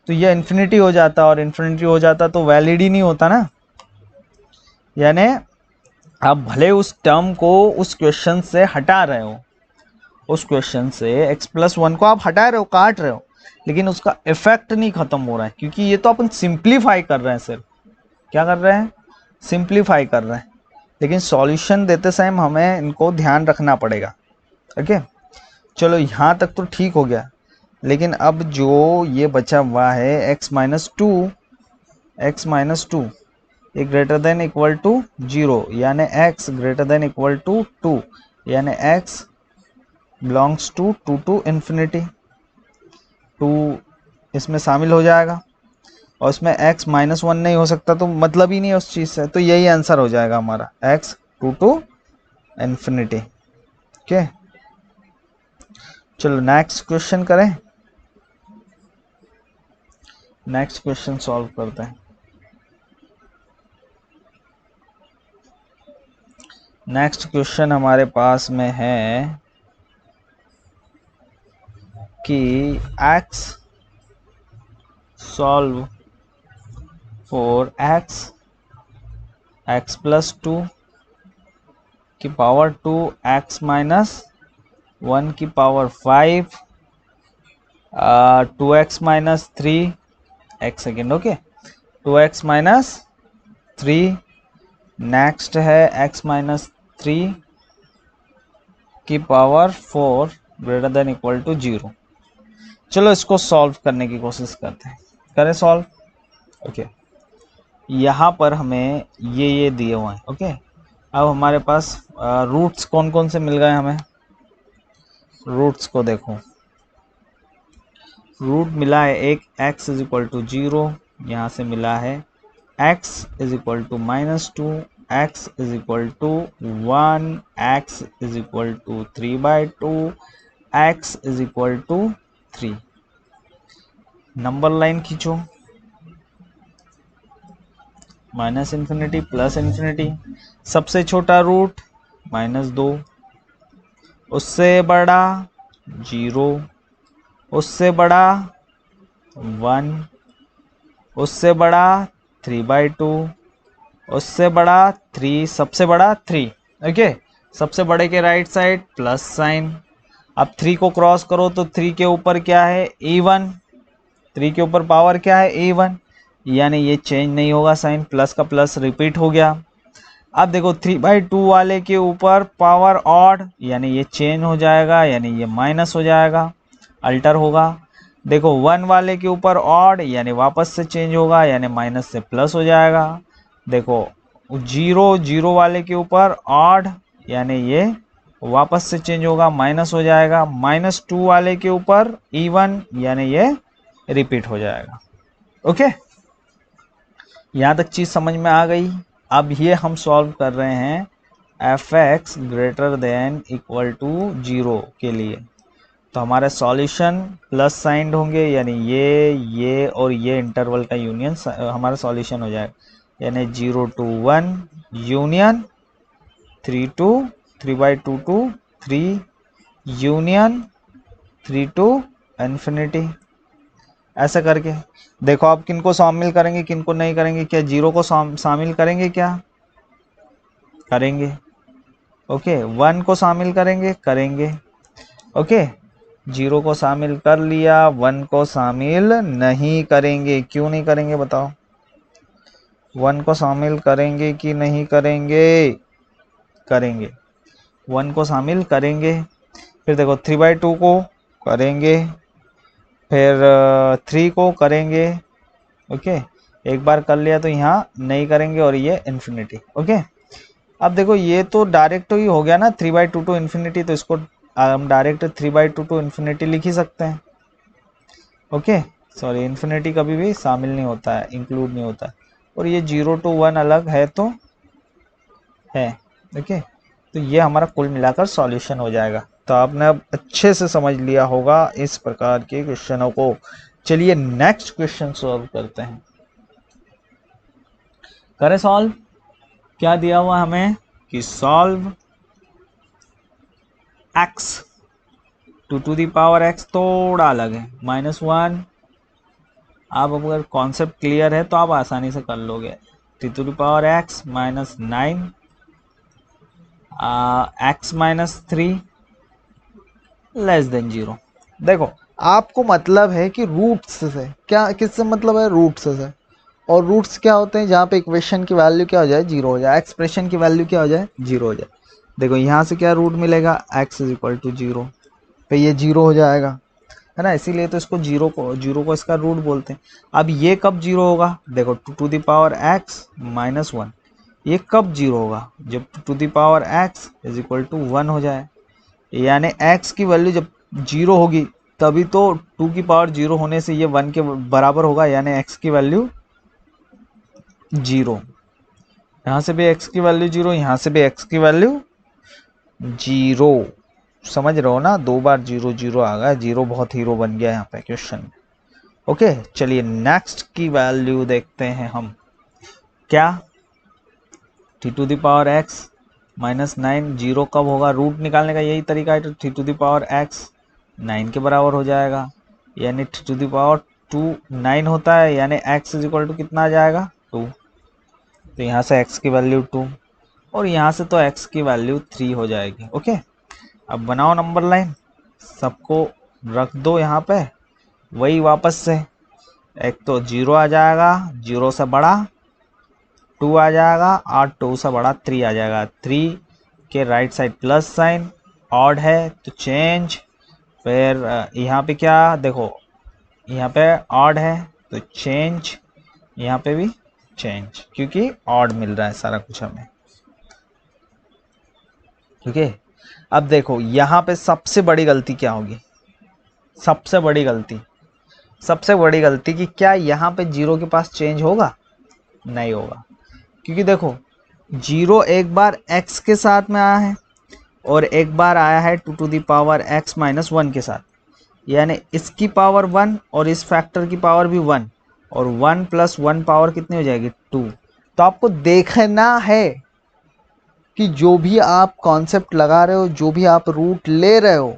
S1: तो ये इन्फिनिटी हो जाता, और इन्फिनिटी हो जाता तो वैलिड ही नहीं होता ना, यानी आप भले उस टर्म को उस क्वेश्चन से हटा रहे हो, उस क्वेश्चन से x+1 को आप हटा रहे हो, काट रहे हो, लेकिन उसका इफेक्ट नहीं खत्म हो रहा है, क्योंकि ये तो अपन सिंप्लीफाई कर रहे हैं, सिर्फ क्या कर रहे हैं, सिंप्लीफाई कर रहे हैं, लेकिन सॉल्यूशन देते समय हमें इनको ध्यान रखना पड़ेगा, ओके। चलो यहाँ तक तो ठीक हो गया, लेकिन अब जो ये बचा हुआ है x - 2 ये ग्रेटर देन इक्वल टू 0, यानी x greater than equal to 2, यानी x belongs to 2 to infinity, 2 इसमें शामिल हो जाएगा, और इसमें x -1 नहीं हो सकता, तो मतलब ही नहीं है उस चीज़ से, तो यही आंसर हो जाएगा हमारा, x 2 टू इन्फिनिटी, ओके। चलो नेक्स्ट क्वेश्चन करें, नेक्स्ट क्वेश्चन सॉल्व करते हैं। नेक्स्ट क्वेश्चन हमारे पास में है कि x सॉल्व फॉर x + 2 की पावर 2 x - 1 की पावर 5 2x - 3 एक सेकेंड, ओके, 2x - 3, नेक्स्ट है x - 3 की power 4 greater than equal to 0। चलो इसको सॉल्व करने की कोशिश करते हैं, करें सॉल्व। ओके, यहाँ पर हमें ये दिए हुए हैं। ओके, अब हमारे पास रूट्स कौन कौन से मिल गए हमें। रूट्स को देखो, रूट मिला है एक x इज इक्वल टू 0, यहाँ से मिला है x is equal to -2, x is equal to 1, x is equal to 3/2, x is equal to 3। Number line खींचो, -∞ +∞। सबसे छोटा रूट -2, उससे बड़ा 0, उससे बड़ा 1, उससे बड़ा 3/2, उससे बड़ा 3, सबसे बड़ा 3। ओके, सबसे बड़े के राइट साइड प्लस साइन। अब 3 को क्रॉस करो तो 3 के ऊपर क्या है, E1। 3 के ऊपर पावर क्या है, E1, यानी ये चेंज नहीं होगा, साइन प्लस का प्लस रिपीट हो गया। अब देखो 3/2 वाले के ऊपर पावर ऑड, यानी ये चेंज हो जाएगा, यानी ये माइनस हो जाएगा, अल्टर होगा। देखो 1 वाले के ऊपर ऑड, यानी वापस से चेंज होगा, यानी माइनस से प्लस हो जाएगा। देखो 0 वाले के ऊपर ऑड, यानी ये वापस से चेंज होगा, माइनस हो जाएगा। -2 वाले के ऊपर E1, यानी ये रिपीट हो जाएगा। ओके, यहाँ तक चीज समझ में आ गई। अब ये हम सॉल्व कर रहे हैं f(x) greater than equal to 0 के लिए, तो हमारे सॉल्यूशन प्लस साइंड होंगे, यानी ये और ये इंटरवल का यूनियन हमारा सॉल्यूशन हो जाएगा, यानी 0 to 1 union, 3 to 3/2 to 3 union, 3 to infinity. ऐसा करके देखो आप किनको शामिल करेंगे, किनको नहीं करेंगे। क्या 0 को शामिल करेंगे, क्या करेंगे? ओके, 1 को शामिल करेंगे, करेंगे। ओके, 0 को शामिल कर लिया, 1 को शामिल नहीं करेंगे। क्यों नहीं करेंगे बताओ? 1 को शामिल करेंगे कि नहीं करेंगे? करेंगे, 1 को शामिल करेंगे। फिर देखो 3/2 को करेंगे, फिर 3 को करेंगे। ओके, एक बार कर लिया तो यहाँ नहीं करेंगे, और ये इन्फिनिटी। ओके, अब देखो ये तो डायरेक्ट ही हो गया ना, 3/2 टू इन्फिनिटी, तो इसको हम डायरेक्ट 3/2 टू इन्फिनिटी लिख ही सकते हैं। ओके, सॉरी, इन्फिनिटी कभी भी शामिल नहीं होता है, इंक्लूड नहीं होता है। और ये 0 to 1 अलग है तो है। ओके, तो ये हमारा कुल मिलाकर सॉल्यूशन हो जाएगा। तो आपने अब अच्छे से समझ लिया होगा इस प्रकार के क्वेश्चनों को। चलिए नेक्स्ट क्वेश्चन सॉल्व करते हैं, करें सॉल्व। क्या दिया हुआ हमें कि solve x to the power x, थोड़ा अलग है, -1। आप अगर कॉन्सेप्ट क्लियर है तो आप आसानी से कर लोगे। 3 to the power x -9 x -3 less than 0। देखो आपको मतलब है कि रूट्स से, क्या किससे मतलब है? रूट्स से। और रूट्स क्या होते हैं? जहाँ पे इक्वेशन की वैल्यू क्या हो जाए, 0 हो जाए, एक्सप्रेशन की वैल्यू क्या हो जाए, 0 हो जाए। देखो यहाँ से क्या रूट मिलेगा, x इज इक्वल टू 0, तो ये 0 हो जाएगा, है ना। इसीलिए तो इसको 0 को इसका रूट बोलते हैं। अब ये कब 0 होगा? देखो टू दी पावर x -1, ये कब 0 होगा? जब to the power x is equal to 1 हो जाए, यानी x की वैल्यू जब 0 होगी तभी तो 2 की पावर 0 होने से ये 1 के बराबर होगा, यानी x की वैल्यू 0। यहाँ से भी x की वैल्यू 0, यहाँ से भी x की वैल्यू 0। समझ रहे हो ना? 2 बार 0 0 आ गया, 0 बहुत हीरो बन गया यहाँ पे क्वेश्चन में। ओके, चलिए नेक्स्ट की वैल्यू देखते हैं हम। क्या? t to the power x -9, 0 कब होगा? रूट निकालने का यही तरीका है, तो t to the power x 9 के बराबर हो जाएगा, यानी t टू दी पावर 2 9 होता है, यानी x इज इक्वल टू कितना आ जाएगा, 2। तो यहाँ से x की वैल्यू 2, और यहाँ से तो x की वैल्यू 3 हो जाएगी। ओके, अब बनाओ नंबर लाइन, सबको रख दो यहाँ पे, वही वापस से। एक तो 0 आ जाएगा, 0 से बड़ा 2 आ जाएगा, और 2 से बड़ा 3 आ जाएगा। 3 के right side plus sign, odd है तो चेंज, फिर यहाँ पे क्या देखो, यहाँ पे ऑड है तो चेंज, यहाँ पे भी चेंज, क्योंकि ऑड मिल रहा है सारा कुछ हमें। ठीक है, अब देखो यहाँ पे सबसे बड़ी गलती क्या होगी, सबसे बड़ी गलती कि क्या यहाँ पे जीरो के पास चेंज होगा, नहीं होगा, क्योंकि देखो जीरो एक बार x के साथ में आया है और एक बार आया है 2 to the power x minus 1 के साथ, यानी इसकी पावर 1 और इस फैक्टर की पावर भी 1, और 1 प्लस 1 पावर कितनी हो जाएगी 2। तो आपको देखना है कि जो भी आप कॉन्सेप्ट लगा रहे हो, जो भी आप रूट ले रहे हो,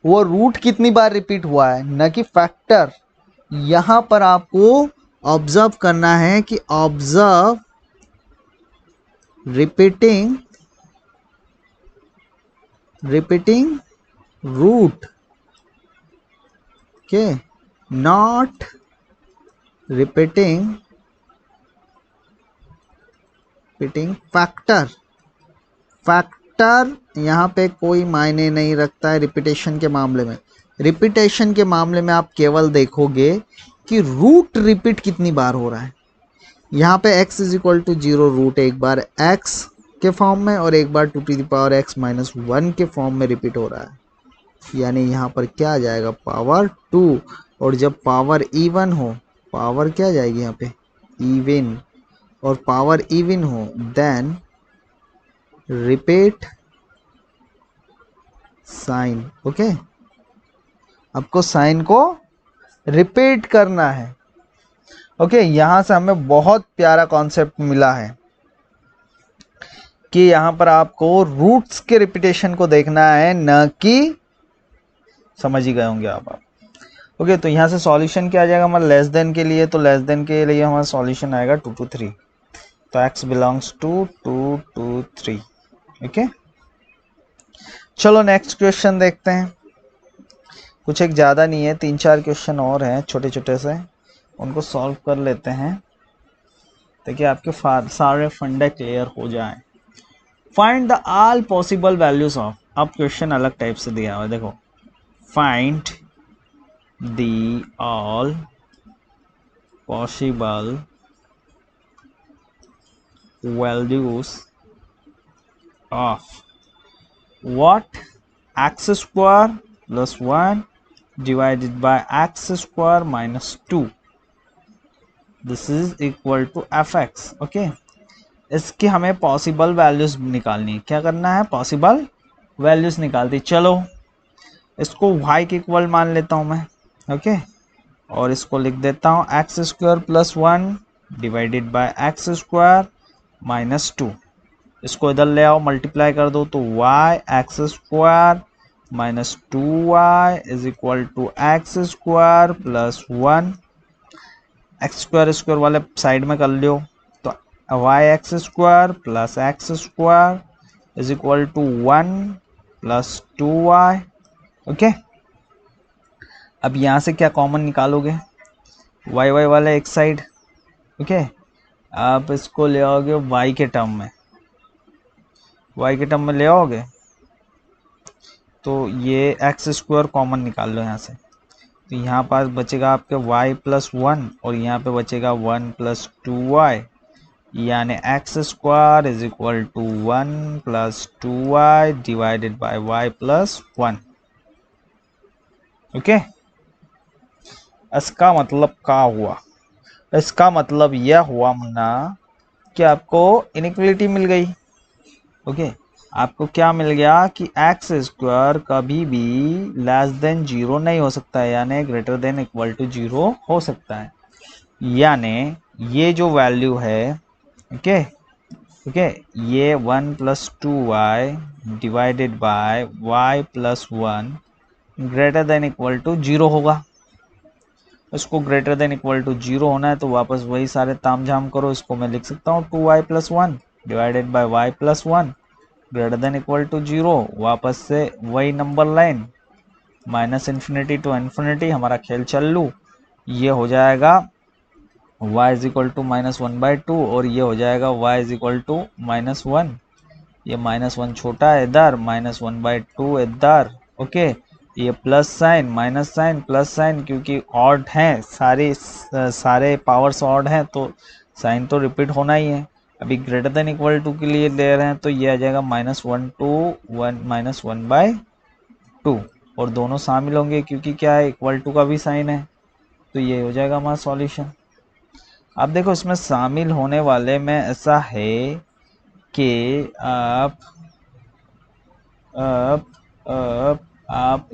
S1: वो रूट कितनी बार रिपीट हुआ है, न कि फैक्टर। यहां पर आपको ऑब्जर्व करना है कि ऑब्जर्व रिपीटिंग रूट के, नॉट रिपीटिंग फैक्टर। फैक्टर यहाँ पे कोई मायने नहीं रखता है रिपीटेशन के मामले में। रिपीटेशन के मामले में आप केवल देखोगे कि रूट रिपीट कितनी बार हो रहा है। यहाँ पे x is equal to 0 root एक बार x के फॉर्म में और एक बार 2 to the power x minus 1 के फॉर्म में रिपीट हो रहा है, यानी यहाँ पर क्या आ जाएगा पावर 2। और जब पावर इवन हो, पावर क्या जाएगी यहाँ पे इवन, और पावर इवन हो देन रिपीट साइन। ओके, आपको साइन को रिपीट करना है। ओके, यहां से हमें बहुत प्यारा कॉन्सेप्ट मिला है कि यहां पर आपको रूट्स के रिपीटेशन को देखना है, न कि, समझ ही गए होंगे आप। ओके, तो यहां से सॉल्यूशन क्या आ जाएगा हमारा लेस देन के लिए, तो लेस देन के लिए हमारा सॉल्यूशन आएगा 2 to 3, तो x बिलोंग्स टू 2 to 3। ओके, चलो नेक्स्ट क्वेश्चन देखते हैं। कुछ एक ज़्यादा नहीं है, 3-4 क्वेश्चन और हैं छोटे छोटे से, उनको सॉल्व कर लेते हैं ताकि आपके सारे फंडे क्लियर हो जाएं। Find the all possible values of, अब क्वेश्चन अलग टाइप से दिया हुआ है, देखो find the all possible values of what x square plus 1 divided by x square minus 2, this is equal to fx। Okay, इसकी हमें पॉसिबल वैल्यूज निकालनी है। क्या करना है, पॉसिबल वैल्यूज निकालती। चलो इसको y के इक्वल मान लेता हूं मैं। ओके, और इसको लिख देता हूं x square plus 1 divided by x square minus 2। इसको इधर ले आओ, मल्टीप्लाई कर दो, तो y x square minus 2y is equal to x square plus 1। X square वाले साइड में कर लो, तो y x square plus x square is equal to 1 plus 2y। Okay, अब यहाँ से क्या कॉमन निकालोगे, y वाले एक साइड। ओके, आप इसको ले आओगे y के टर्म में, y के टर्म में ले आओगे तो ये एक्स स्क्वायर कॉमन निकाल लो यहाँ से, तो यहाँ पास बचेगा आपके y प्लस 1 और यहाँ पे बचेगा 1 प्लस 2y, यानी x square is equal to 1 plus 2y divided by y plus 1। Okay, इसका मतलब क्या हुआ, इसका मतलब यह हुआ मुन्ना कि आपको इनइक्वालिटी मिल गई। ओके, आपको क्या मिल गया कि एक्स स्क्वायर कभी भी लेस देन 0 नहीं हो सकता है, यानी ग्रेटर देन इक्वल टू 0 हो सकता है। यानी ये जो वैल्यू है, ओके ओके, ये 1 plus 2y divided by y plus 1 greater than equal to 0 होगा। इसको ग्रेटर देन इक्वल टू 0 होना है तो वापस वही सारे तामझाम करो। इसको मैं लिख सकता हूँ 2y plus 1 divided by y plus 1 greater than equal to 0। वापस से वही number line minus infinity to infinity, हमारा खेल चालू। ये हो जाएगा y is equal to minus 1/2 और ये हो जाएगा y is equal to minus 1। ये माइनस 1 छोटा है इधर, माइनस 1/2 इधर। ओके, ये plus sign minus sign plus sign, क्योंकि ऑड हैं सारे पावर्स ऑड हैं तो साइन तो रिपीट होना ही है। अभी ग्रेटर देन इक्वल टू के लिए ले रहे हैं तो ये आ जाएगा -1 और दोनों शामिल होंगे क्योंकि क्या है, इक्वल टू का भी साइन है, तो ये हो जाएगा हमारा सॉल्यूशन। अब देखो इसमें शामिल होने वाले में ऐसा है कि आप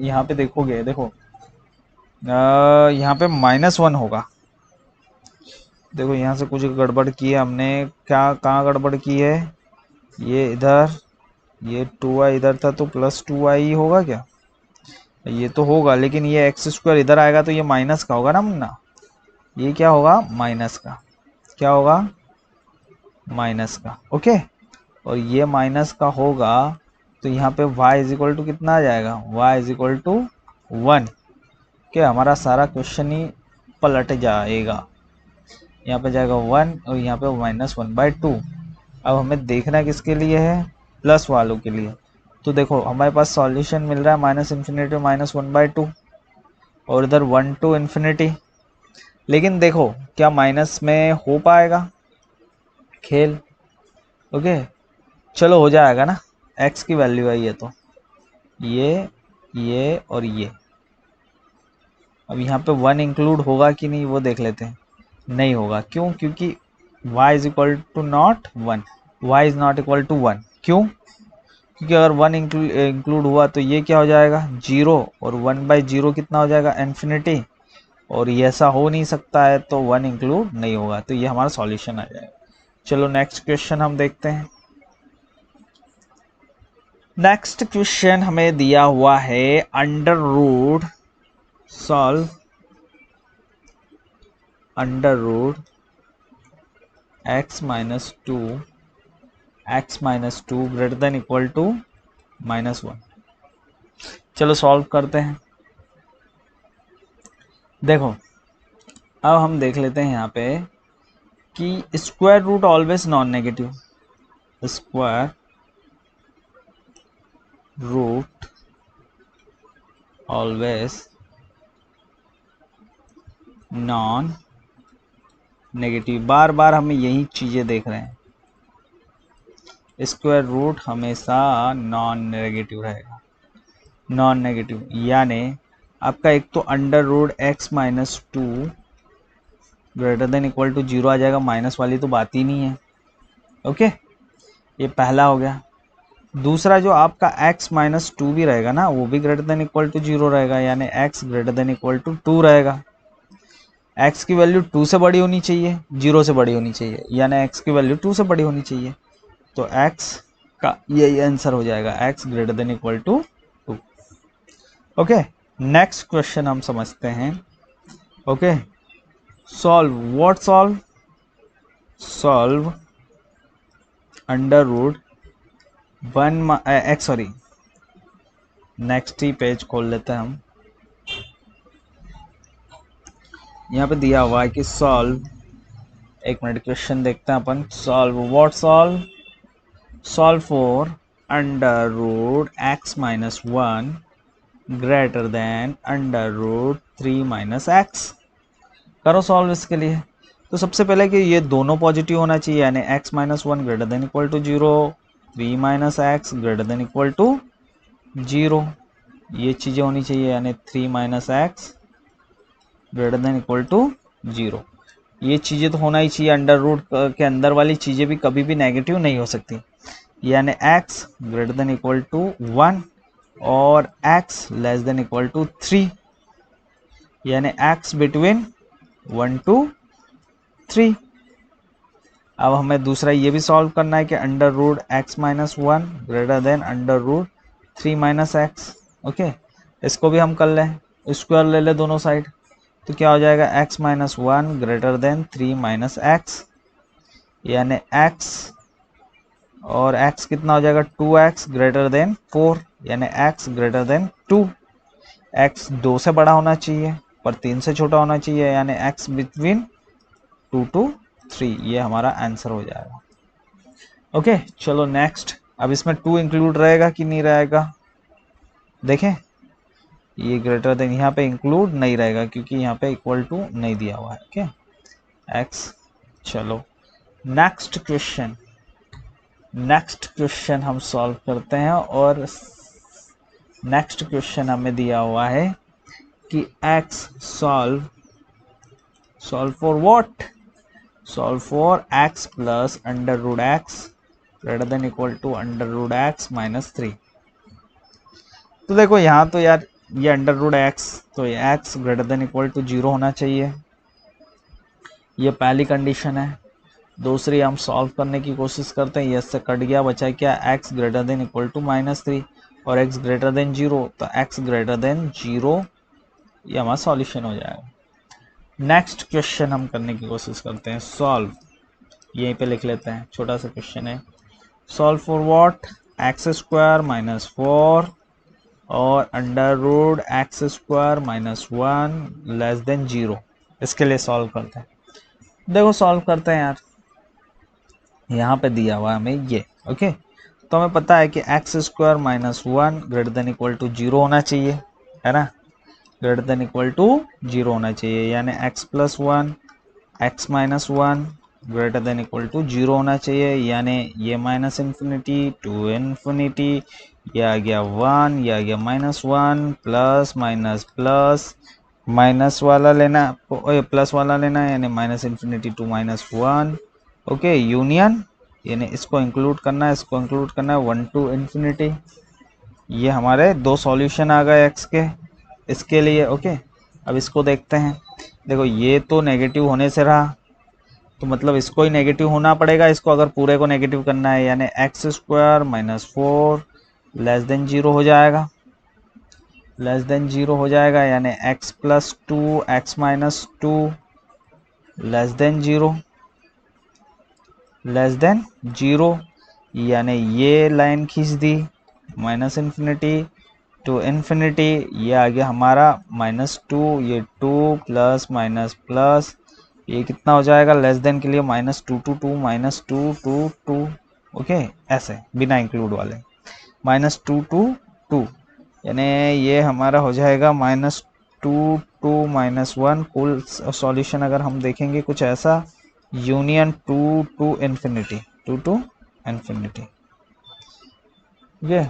S1: यहाँ पे देखोगे, देखो यहाँ पे -1 होगा। देखो यहाँ से कुछ गड़बड़ की है हमने, क्या कहाँ गड़बड़ की है, ये इधर, ये 2i इधर था तो +2i होगा क्या, ये तो होगा, लेकिन ये x² इधर आएगा तो ये माइनस का होगा ना मुन्ना, ये क्या होगा माइनस का, क्या होगा माइनस का। ओके, और ये माइनस का होगा तो यहाँ पे y कितना आ जाएगा, y 1। क्या हमारा सारा क्वेश्चन ही पलट जाएगा, यहाँ पे जाएगा 1 और यहाँ पे -1/2। अब हमें देखना किसके लिए है, प्लस वालों के लिए। तो देखो हमारे पास सॉल्यूशन मिल रहा है -∞ -1/2 और इधर 1 to ∞। लेकिन देखो क्या माइनस में हो पाएगा खेल, ओके चलो हो जाएगा ना, x की वैल्यू है ये, तो ये और ये। अब यहाँ पे 1 इंक्लूड होगा कि नहीं वो देख लेते हैं, नहीं होगा, क्यों, क्योंकि y is not 1, y is not equal to 1। क्यों, क्योंकि अगर 1 इंक्लूड हुआ तो ये क्या हो जाएगा 0 और 1/0 कितना हो जाएगा इन्फिनिटी, और ये ऐसा हो नहीं सकता है तो 1 इंक्लूड नहीं होगा, तो ये हमारा सॉल्यूशन आ जाएगा। चलो नेक्स्ट क्वेश्चन हम देखते हैं। नेक्स्ट क्वेश्चन हमें दिया हुआ है under root solve under root x - 2 greater than equal to -1। चलो सॉल्व करते हैं। देखो अब हम देख लेते हैं यहाँ पे कि square root always non negative, square root always non negative, बार बार हमें यही चीजें देख रहे हैं, स्क्वायर रूट हमेशा नॉन नेगेटिव रहेगा, नॉन नेगेटिव यानी आपका एक तो under root x - 2 greater than equal to 0 आ जाएगा, माइनस वाली तो बात ही नहीं है। ओके ये पहला हो गया। दूसरा जो आपका x - 2 भी रहेगा ना, वो भी ग्रेटर देन इक्वल टू 0 रहेगा, यानी x greater than equal to 2 रहेगा। x की वैल्यू 2 से बड़ी होनी चाहिए, 0 से बड़ी होनी चाहिए, यानी x की वैल्यू 2 से बड़ी होनी चाहिए, तो x का यही आंसर हो जाएगा, x greater than equal to 2। Okay next question हम समझते हैं। Okay solve, what solve, solve under root 1 sorry next ही पेज खोल लेते हैं हम। यहाँ पे दिया हुआ है कि सॉल्व, एक मिनट क्वेश्चन देखते हैं अपन, solve what solve, solve for under root x - 1 greater than under root 3 - x। करो सॉल्व इसके लिए। तो सबसे पहले कि ये दोनों पॉजिटिव होना चाहिए, यानी x - 1 greater than equal to 0, 3 - x greater than equal to 0, ये चीज़ें होनी चाहिए, यानी 3 - x greater than equal to 0, ये चीज़ें तो होना ही चाहिए। अंडर रूट के अंदर वाली चीज़ें भी कभी भी नेगेटिव नहीं हो सकती, यानी x greater than equal to 1 और x less than equal to 3, यानी x बिटवीन 1 to 3। अब हमें दूसरा ये भी सॉल्व करना है कि under root x - 1 greater than under root 3 - x। Okay इसको भी हम कर लें, स्क्वायर ले ले दोनों साइड, तो क्या हो जाएगा x - 1 ग्रेटर देन 3 - x, यानी x और x कितना हो जाएगा 2x ग्रेटर देन 4, यानी x ग्रेटर देन 2, x 2 से बड़ा होना चाहिए पर 3 से छोटा होना चाहिए, यानी x बिटवीन 2 to 3, ये हमारा आंसर हो जाएगा। ओके चलो नेक्स्ट, अब इसमें 2 इंक्लूड रहेगा कि नहीं रहेगा, देखें ये ग्रेटर देन, यहाँ पे इंक्लूड नहीं रहेगा क्योंकि यहाँ पे इक्वल टू नहीं दिया हुआ है। Okay x. चलो नेक्स्ट क्वेश्चन हम सॉल्व करते हैं। और नेक्स्ट क्वेश्चन हमें दिया हुआ है कि x solve for what, solve for x plus under root x greater than equal to under root x minus 3। तो देखो यहाँ तो यार ये अंडर रूट एक्स, तो ये x greater than equal to 0 होना चाहिए, ये पहली कंडीशन है। दूसरी हम सॉल्व करने की कोशिश करते हैं, ये से कट गया, बचा क्या, x greater than equal to minus 3 और x ग्रेटर देन 0, तो x ग्रेटर देन 0 ये हमारा सॉल्यूशन हो जाएगा। नेक्स्ट क्वेश्चन हम करने की कोशिश करते हैं, सॉल्व, यहीं पे लिख लेते हैं, छोटा सा क्वेश्चन है, solve for what, x square minus 4 और under root x square minus 1 less than 0। इसके लिए सॉल्व करते हैं। देखो सॉल्व करते हैं यार, यहाँ पे दिया हुआ हमें ये। ओके तो हमें पता है कि x square minus 1 greater than equal to 0 होना चाहिए, है ना, ग्रेटर देन इक्वल टू 0 होना चाहिए, यानी x plus 1 x minus 1 greater than equal to 0 होना चाहिए, यानी ये माइनस इन्फिनिटी टू इन्फिनिटी, ये आ गया 1, ये आ गया minus 1 plus minus plus minus वाला लेना, प्लस वाला लेना, यानी minus infinity to minus 1। Okay union, यानी इसको इंक्लूड करना है, इसको इंक्लूड करना है, 1 टू इन्फिनिटी। ये हमारे दो सॉल्यूशन आ गए x के इसके लिए। ओके अब इसको देखते हैं। देखो ये तो नेगेटिव होने से रहा, तो मतलब इसको ही नेगेटिव होना पड़ेगा, इसको अगर पूरे को नेगेटिव करना है, यानी x square minus 4 less than 0 हो जाएगा, लेस देन 0 हो जाएगा, यानी x plus 2 x minus 2 less than 0, less than 0, यानी ये लाइन खींच दी माइनस इन्फिनिटी टू इन्फिनिटी, ये आ गया हमारा -2, ये 2 प्लस माइनस प्लस, ये कितना हो जाएगा, लेस देन के लिए -2 टू 2 -2 टू 2। ओके ऐसे बिना इंक्लूड वाले -2 टू 2, यानी ये हमारा हो जाएगा -2 टू -1। कुल सॉल्यूशन अगर हम देखेंगे कुछ ऐसा, union 2 to infinity, 2 to infinity. Okay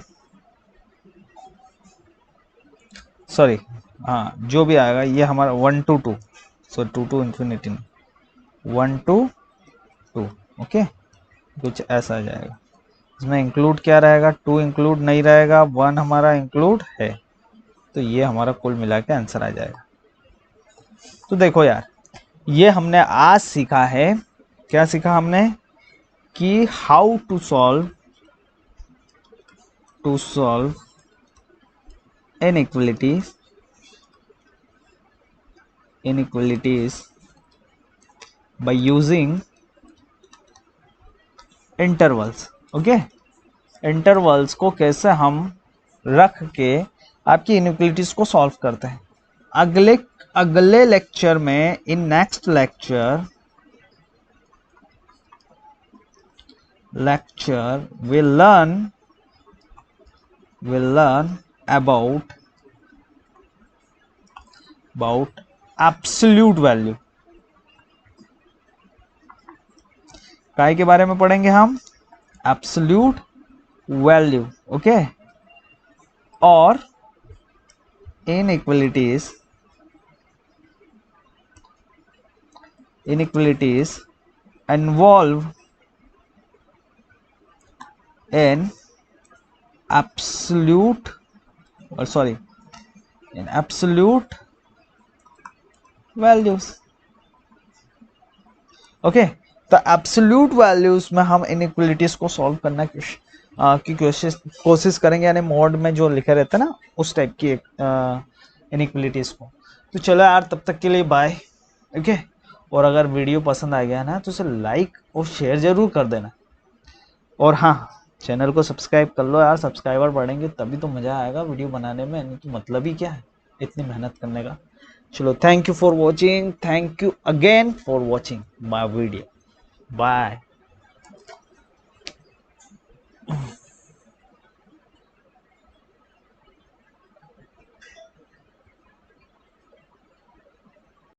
S1: sorry हाँ जो भी आएगा ये हमारा 1 to 2, so 2 to infinity, 1 to 2। Okay कुछ ऐसा आ जाएगा। इसमें इंक्लूड क्या रहेगा, 2 इंक्लूड नहीं रहेगा, 1 हमारा इंक्लूड है, तो ये हमारा कुल मिला के आंसर आ जाएगा। तो देखो यार ये हमने आज सीखा है, क्या सीखा हमने, कि how to solve inequalities by using intervals। Okay intervals को कैसे हम रख के आपकी इनइक्वालिटीज को सॉल्व करते हैं। अगले लेक्चर में, in next lecture we'll learn about absolute value. काय के बारे में पढ़ेंगे हम, एब्सोल्यूट वैल्यू। ओके और inequalities involve in absolute values। Okay तो एब्सोल्यूट वैल्यूज में हम इनइक्वालिटीज को सॉल्व करना की कोशिश करेंगे, यानी मोड में जो लिखे रहते हैं ना उस टाइप की इनइक्वालिटीज को। तो चलो यार तब तक के लिए बाय। ओके और अगर वीडियो पसंद आ गया ना तो उसे लाइक और शेयर जरूर कर देना, और हाँ चैनल को सब्सक्राइब कर लो यार, सब्सक्राइबर बढ़ेंगे तभी तो मज़ा आएगा वीडियो बनाने में, नहीं तो मतलब ही क्या है इतनी मेहनत करने का। चलो thank you for watching, thank you again for watching my video, bye.